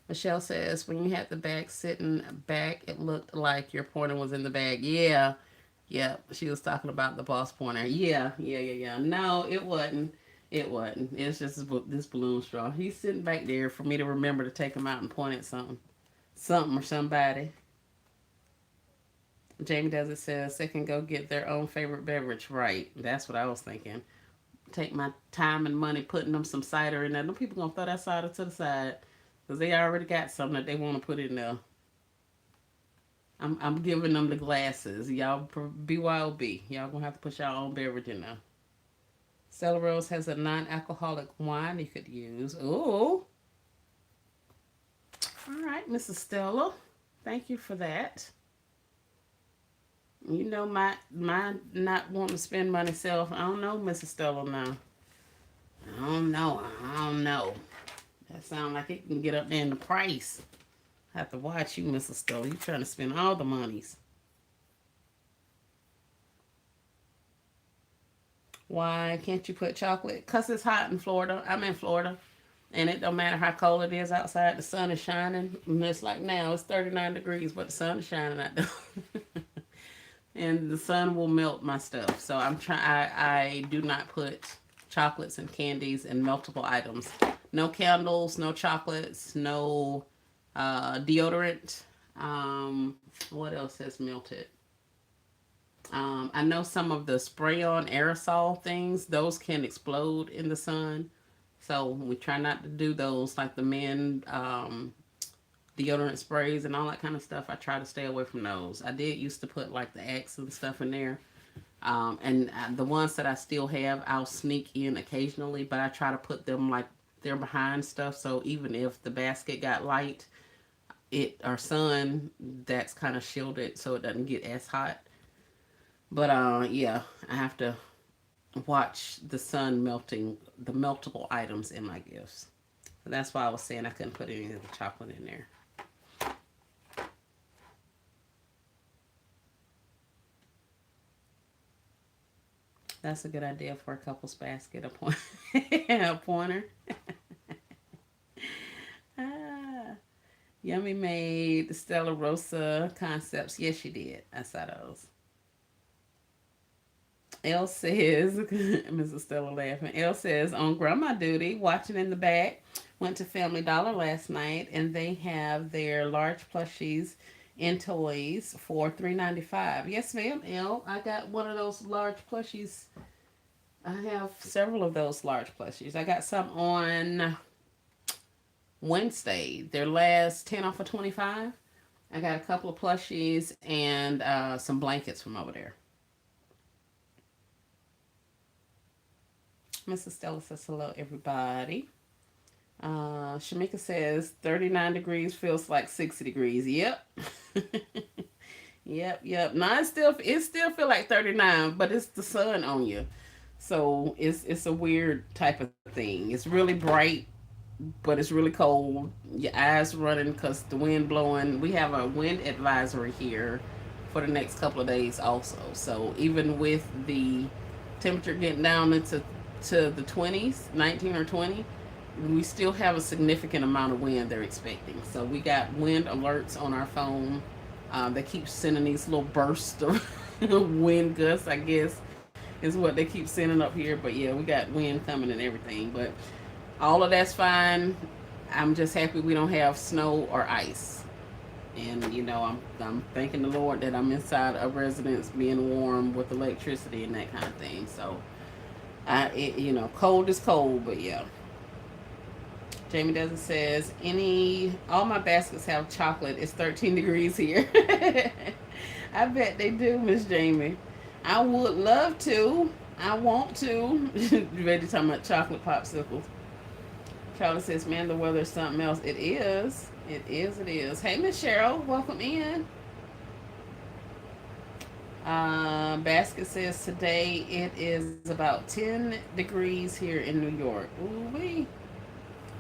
Michelle says, when you had the bag sitting back, it looked like your pointer was in the bag. Yeah. Yeah. She was talking about the boss pointer. Yeah. No, it wasn't. It wasn't. It's just this balloon straw. He's sitting back there for me to remember to take him out and point at something. Something or somebody. Jamie Does It says they can go get their own favorite beverage. Right. That's what I was thinking. Take my time and money putting them some cider in there. No people gonna throw that cider to the side because they already got something that they want to put in there. I'm giving them the glasses. Y'all BYOB. Y'all gonna have to put y'all own beverage in there. Stella Rose has a non-alcoholic wine you could use. Ooh. All right, Mrs. Stella. Thank you for that. You know my not wanting to spend money self. I don't know, Mrs. Stella now. I don't know. That sound like it can get up there in the price. I have to watch you, Mrs. Stowe. You trying to spend all the monies. Why can't you put chocolate? Because it's hot in Florida. I'm in Florida. And it don't matter how cold it is outside. The sun is shining. And it's like now, it's 39 degrees, but the sun is shining out there. And the sun will melt my stuff. So I'm trying. I do not put chocolates and candies and meltable items. No candles, no chocolates, no deodorant. What else has melted? I know some of the spray-on aerosol things; those can explode in the sun. So we try not to do those, like the men deodorant sprays and all that kind of stuff. I try to stay away from those. I did used to put like the Axe and stuff in there. And the ones that I still have, I'll sneak in occasionally, but I try to put them like they're behind stuff. So even if the basket got light, it or sun, that's kind of shielded so it doesn't get as hot. But yeah, I have to watch the sun melting the meltable items in my gifts. So that's why I was saying I couldn't put any of the chocolate in there. That's a good idea for a couple's basket. A pointer. Ah, Yummy made the Stella Rosa concepts. Yes, she did. I saw those. Elle says, Mrs. Stella laughing. Elle says, on grandma duty, watching in the back. Went to Family Dollar last night, and they have their large plushies and toys for $3.95. Yes, ma'am. Elle, I got one of those large plushies. I have several of those large plushies. I got some on Wednesday. Their last 10 off of 25. I got a couple of plushies and some blankets from over there. Mrs. Stella says hello, everybody. Shamika says 39 degrees feels like 60 degrees. Yep. Yep. No, it still feel like 39, but it's the sun on you. So it's a weird type of thing. It's really bright, but it's really cold. Your eyes running because the wind blowing. We have a wind advisory here for the next couple of days also. So even with the temperature getting down into the 20s, 19 or 20, we still have a significant amount of wind they're expecting. So we got wind alerts on our phone. They keep sending these little bursts of wind gusts, I guess, is what they keep sending up here. But yeah, we got wind coming and everything. But all of that's fine. I'm just happy we don't have snow or ice. And I'm thanking the Lord that I'm inside a residence being warm with electricity and that kind of thing. So cold is cold, but yeah. Jamie Doesn't says all my baskets have chocolate. It's 13 degrees here. I bet they do, Miss Jamie. I would love to. I want to. Ready talking about chocolate popsicles. Charlie says, man, the weather is something else. It is. It is. It is. Hey, Miss Cheryl, welcome in. Basket says today it is about 10 degrees here in New York. Ooh wee.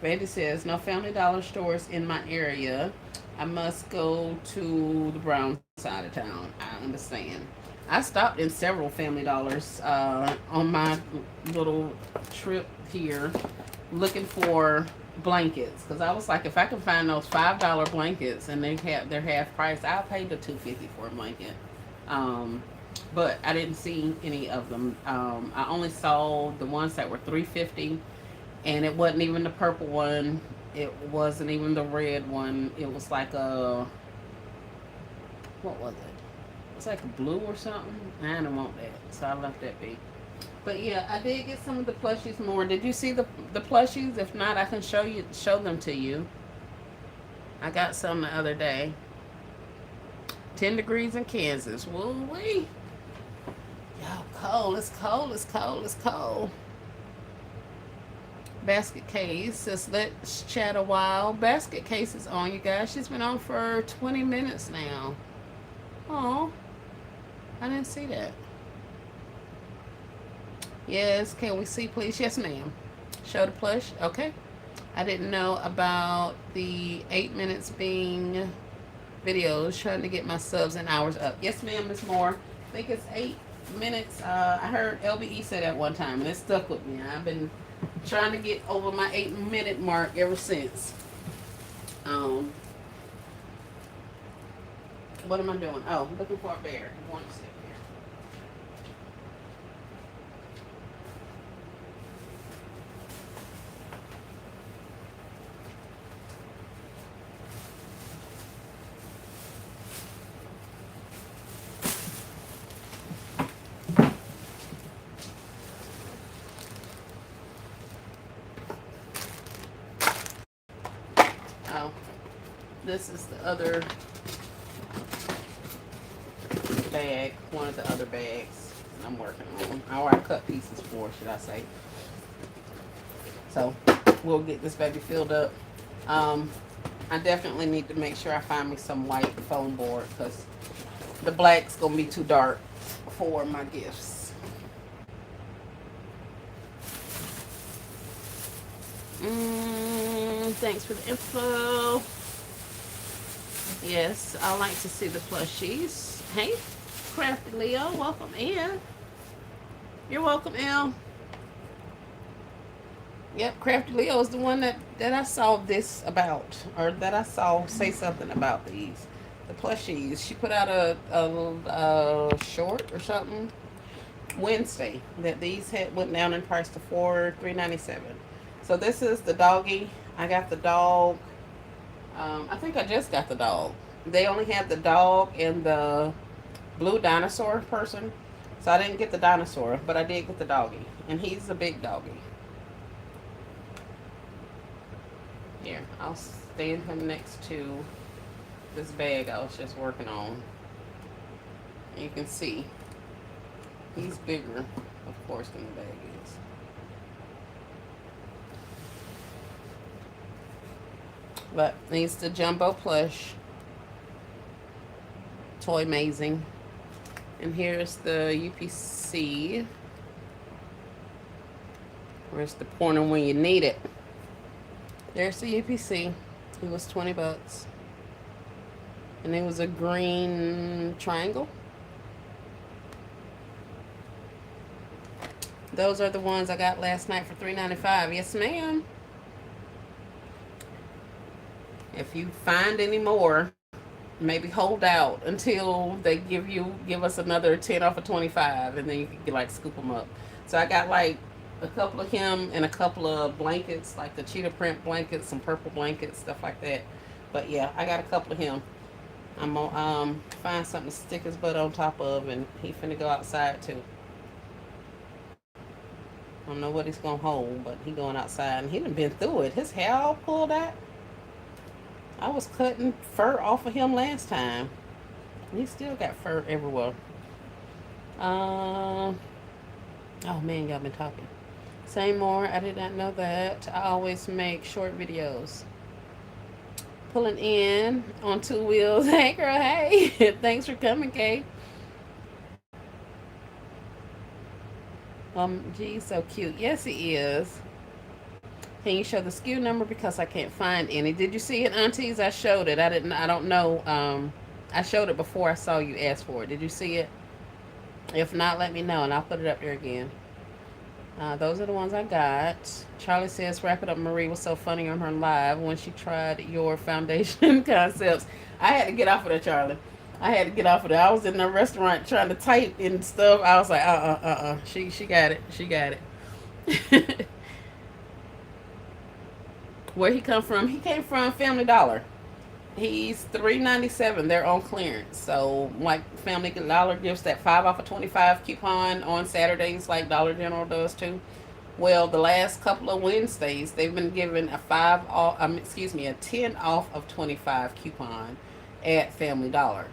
Betty says, no Family Dollar stores in my area. I must go to the brown side of town. I understand. I stopped in several Family Dollars on my little trip here looking for blankets because I was like, if I can find those $5 blankets and they're half price, I'll pay the $2.50 for a blanket. But I didn't see any of them. I only saw the ones that were $3.50, and it wasn't even the purple one. It wasn't even the red one. It was like what was it? It was like a blue or something. I didn't want that, so I left that be. But yeah, I did get some of the plushies more. Did you see the plushies? If not, I can show them to you. I got some the other day. 10 degrees in Kansas. Woo-wee. Y'all cold. It's cold. It's cold. It's cold. Basket Case says, let's chat a while. Basket Case is on, you guys. She's been on for 20 minutes now. Oh, I didn't see that. Yes, can we see, please? Yes, ma'am. Show the plush. Okay. I didn't know about the 8 minutes being videos, trying to get my subs and hours up. Yes, ma'am, Miss Moore. I think it's 8 minutes. I heard LBE say that one time, and it stuck with me. I've been trying to get over my 8 minute mark ever since. Um, what am I doing? Oh, looking for a bear. One second here. Oh, this is the other bag, one of the other bags I'm working on. Or I cut pieces for, should I say. So we'll get this baby filled up. Um, I definitely need to make sure I find me some white foam board because the black's gonna be too dark for my gifts. Thanks for the info. Yes, I like to see the plushies. Hey, Crafty Leo, welcome in. You're welcome, El. Yep, Crafty Leo is the one that I saw this about, or that I saw say something about these. The plushies. She put out a short or something Wednesday that these had went down in price to $3.97. So this is the doggy. I got the dog. I think I just got the dog. They only have the dog and the blue dinosaur person. So I didn't get the dinosaur, but I did get the doggy. And he's a big doggy. Here, I'll stand him next to this bag I was just working on. You can see he's bigger, of course, than the bag is. But he's the jumbo plush toy amazing. And here's the UPC. Where's the pointer when you need it? There's the UPC. It was $20. And it was a green triangle. Those are the ones I got last night for $3.95. Yes, ma'am. If you find any more, maybe hold out until they give us another 10 off of 25, and then you can like scoop them up. So I got like a couple of him and a couple of blankets, like the cheetah print blankets, some purple blankets, stuff like that. But yeah, I got a couple of him. I'm gonna find something to stick his butt on top of, and he finna go outside too. I don't know what he's gonna hold, but he going outside, and he done been through it. His hair all pulled out. I was cutting fur off of him last time. He still got fur everywhere. Oh man, y'all been talking. Say more. I did not know that. I always make short videos. Pulling in on two wheels. Hey, girl. Hey. Thanks for coming, Kay. Geez, so cute. Yes, he is. Can you show the SKU number because I can't find any? Did you see it, aunties? I showed it. I didn't. I don't know. I showed it before I saw you ask for it. Did you see it? If not, let me know and I'll put it up there again. Those are the ones I got. Charlie says, "Wrap it up." Marie was so funny on her live when she tried your foundation concepts. I had to get off of that, Charlie. I had to get off of that. I was in the restaurant trying to type and stuff. I was like, She got it. She got it. Where he come from? He came from Family Dollar. He's $3.97. They're on clearance. So like Family Dollar gives that 5 off of 25 coupon on Saturdays, like Dollar General does too. Well, the last couple of Wednesdays, they've been giving a 5 off. A 10 off of 25 coupon at Family Dollar.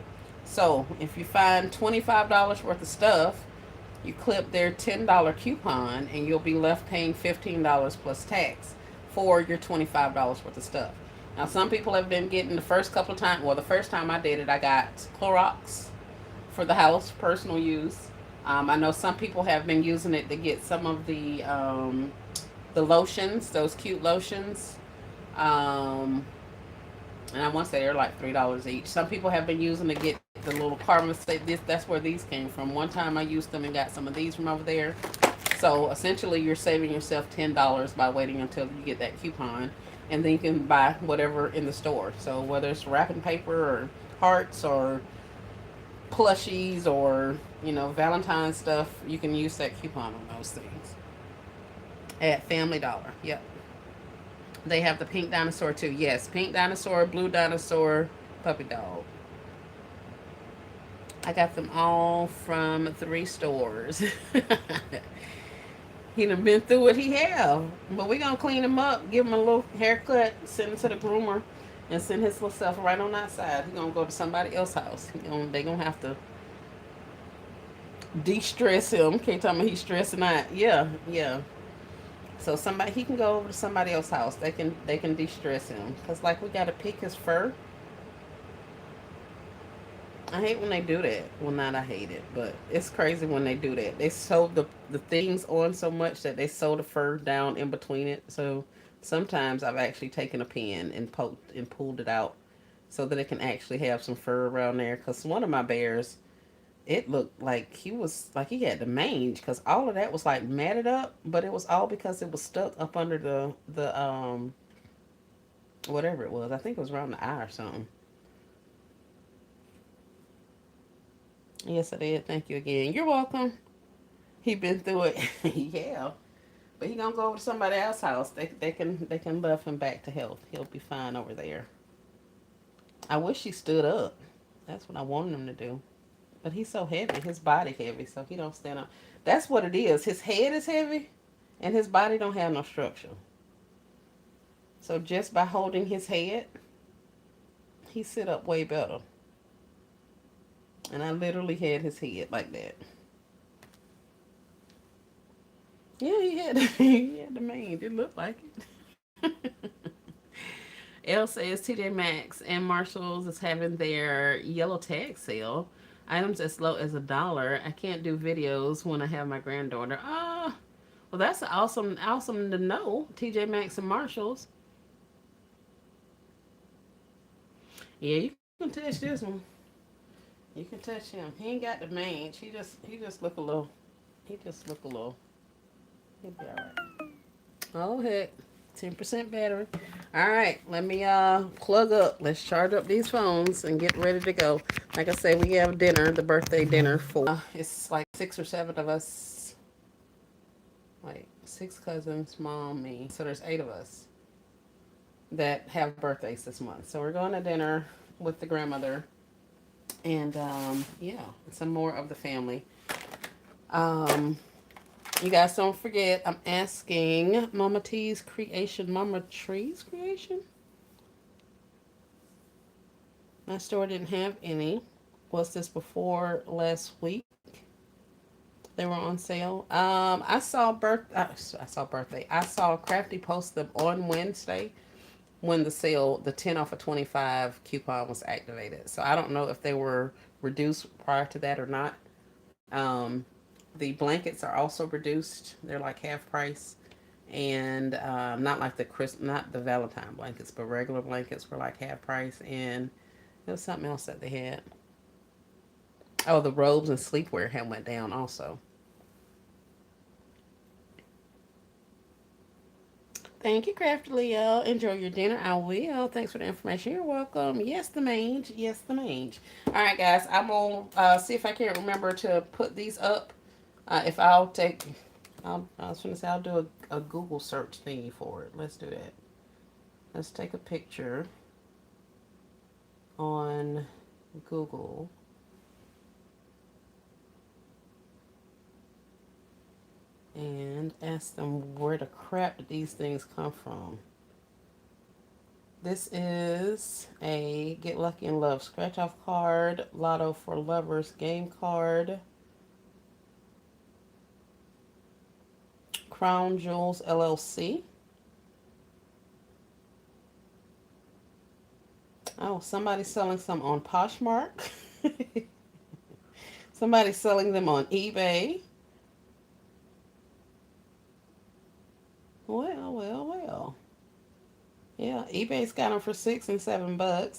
So if you find $25 worth of stuff, you clip their $10 coupon, and you'll be left paying $15 plus tax for your $25 worth of stuff. Now, some people have been getting the first couple of times. Well, the first time I did it, I got Clorox for the house, personal use. I know some people have been using it to get some of the lotions, those cute lotions. Um, and I want to say they're like $3 each. Some people have been using to get the little carbon. Say this, that's where these came from. One time I used them and got some of these from over there. So essentially, you're saving yourself $10 by waiting until you get that coupon, and then you can buy whatever in the store. So whether it's wrapping paper or hearts or plushies or Valentine stuff, you can use that coupon on those things at Family Dollar. Yep. They have the pink dinosaur too. Yes, pink dinosaur, blue dinosaur, puppy dog. I got them all from 3 stores. He done been through what he have. But we gonna clean him up, give him a little haircut, send him to the groomer, and send his little self right on outside. He gonna go to somebody else's house. They gonna have to de-stress him. Can't tell me he's stressing out. Yeah, yeah. So somebody he can go over to somebody else's house. They can de-stress him. Cause like we gotta pick his fur. I hate when they do that. Well, not I hate it, but it's crazy when they do that. They sew the things on so much that they sew the fur down in between it. So sometimes I've actually taken a pin and poked and pulled it out so that it can actually have some fur around there. Cause one of my bears, it looked like he was like he had the mange because all of that was like matted up, but it was all because it was stuck up under the whatever it was. I think it was around the eye or something. Yes, I did. Thank you again. You're welcome. He been through it. Yeah, but he gonna go over to somebody else's house. They can love him back to health. He'll be fine over there. I wish he stood up. That's what I wanted him to do. But he's so heavy. His body heavy, so he don't stand up. That's what it is. His head is heavy, and his body don't have no structure. So just by holding his head, he sit up way better. And I literally had his head like that. Yeah, he had he had the mange. It looked like it. L says TJ Maxx and Marshalls is having their yellow tag sale. Items as low as $1. I can't do videos when I have my granddaughter. Well, that's awesome to know. TJ Maxx and Marshalls. Yeah, you can touch this one. You can touch him. He ain't got the mange. He just look a little. He just look a little. He'll be all right. Oh heck, 10% battery. All right, let me plug up. Let's charge up these phones and get ready to go. Like I said, we have dinner, the birthday dinner for. It's like 6 or 7 of us. Like 6 cousins, mom, me. So there's 8 of us that have birthdays this month. So we're going to dinner with the grandmother, and yeah, some more of the family. Um, You guys don't forget, I'm asking Mama T's creation, Mama Tree's creation. My store didn't have any. Was this before last week? They were on sale. I saw birthday. I saw Crafty post them on Wednesday when the sale, the 10 off of 25 coupon was activated. So I don't know if they were reduced prior to that or not. Um, the blankets are also reduced. They're like half price, and not like not the Valentine blankets, but regular blankets were like half price. And there was something else that they had. Oh, the robes and sleepwear had went down also. Thank you, Crafty Leo. Enjoy your dinner. I will. Thanks for the information. You're welcome. Yes, the mange. Yes, the mange. All right, guys. I'm going to see if I can remember to put these up. If I'll take, I was going to say I'll do a Google search thingy for it. Let's do that. Let's take a picture on Google. And ask them where the crap did these things come from. This is a Get Lucky in Love scratch off card, Lotto for Lovers game card, Crown Jewels LLC. Oh, somebody's selling some on Poshmark. Somebody's selling them on eBay. Well. Yeah, eBay's got them for $6 and $7.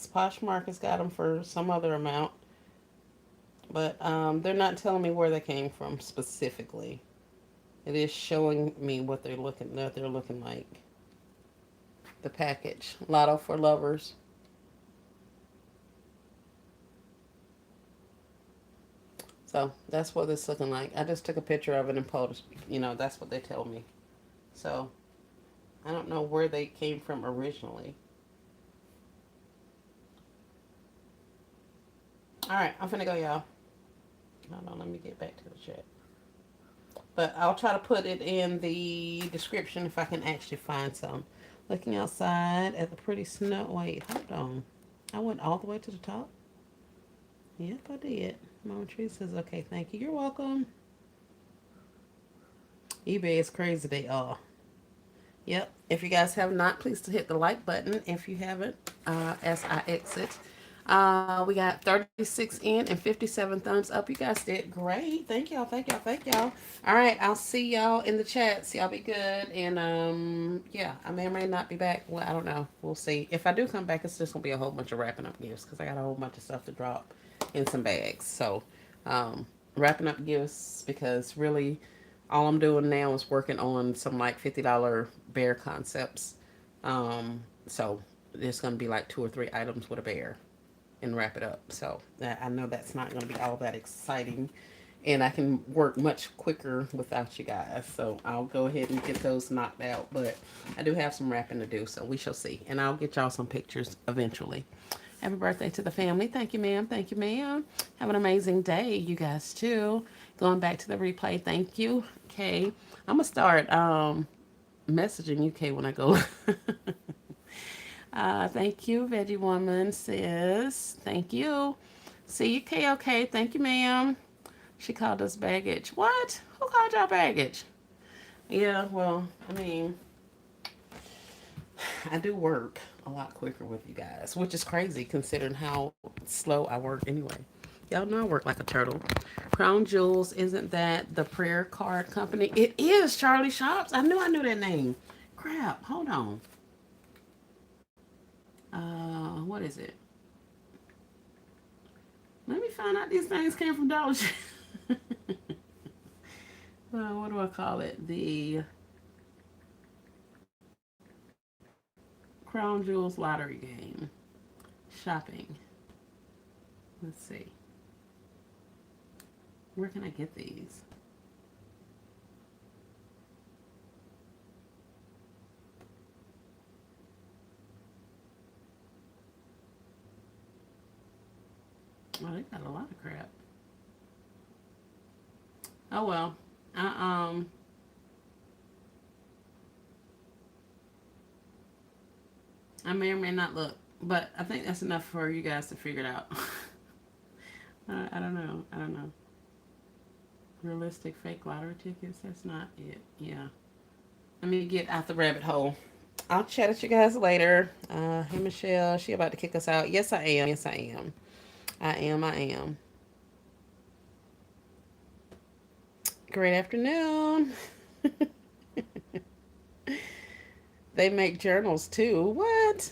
Poshmark has got them for some other amount, but they're not telling me where they came from specifically. It is showing me what they're looking like. The package, Lotto for Lovers. So that's what it's looking like. I just took a picture of it and posted. That's what they tell me. So I don't know where they came from originally. All right, I'm finna go, y'all. Hold on, let me get back to the chat. But I'll try to put it in the description if I can actually find some. Looking outside at the pretty snow. Wait, hold on. I went all the way to the top. Yep, I did. Mama Tree says, okay, thank you. You're welcome. eBay is crazy. They are. Yep. If you guys have not, please hit the like button. If you haven't, as I exit. We got 36 in and 57 thumbs up. You guys did great. Thank y'all. Thank y'all. Thank y'all. All right. I'll see y'all in the chats. Y'all be good. And yeah, I may or may not be back. Well, I don't know. We'll see. If I do come back, it's just gonna be a whole bunch of wrapping up gifts because I got a whole bunch of stuff to drop in some bags. So, wrapping up gifts because really all I'm doing now is working on some like $50 bear concepts. So there's going to be like 2 or 3 items with a bear and wrap it up. So I know that's not going to be all that exciting. And I can work much quicker without you guys. So I'll go ahead and get those knocked out. But I do have some wrapping to do. So we shall see. And I'll get y'all some pictures eventually. Happy birthday to the family. Thank you, ma'am. Thank you, ma'am. Have an amazing day, you guys, too. Going back to the replay. Thank you, Kay. I'm going to start messaging you, Kay, when I go. Thank you, Veggie Woman, sis. Thank you. See you, Kay. Okay. Thank you, ma'am. She called us baggage. What? Who called y'all baggage? Yeah, well, I mean, I do work a lot quicker with you guys, which is crazy considering how slow I work anyway. Y'all know I work like a turtle. Crown Jewels, isn't that the prayer card company? It is Charlie Shops. I knew that name. Crap, hold on. What is it? Let me find out these things came from Dollar Tree. What do I call it? The Crown Jewels lottery game. Shopping. Let's see. Where can I get these? Oh, they got a lot of crap. Oh well. I I may or may not look, but I think that's enough for you guys to figure it out. I don't know. I don't know. Realistic fake lottery tickets. That's not it. Yeah. Let me get out the rabbit hole. I'll chat with you guys later. Hey Michelle, she about to kick us out. Yes, I am. Yes, I am. I am. I am. Great afternoon. They make journals too. What?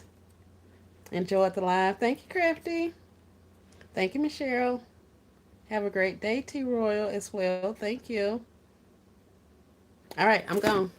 Enjoy the live. Thank you, Crafty. Thank you, Michelle. Have a great day, T Royal, as well. Thank you. All right, I'm gone.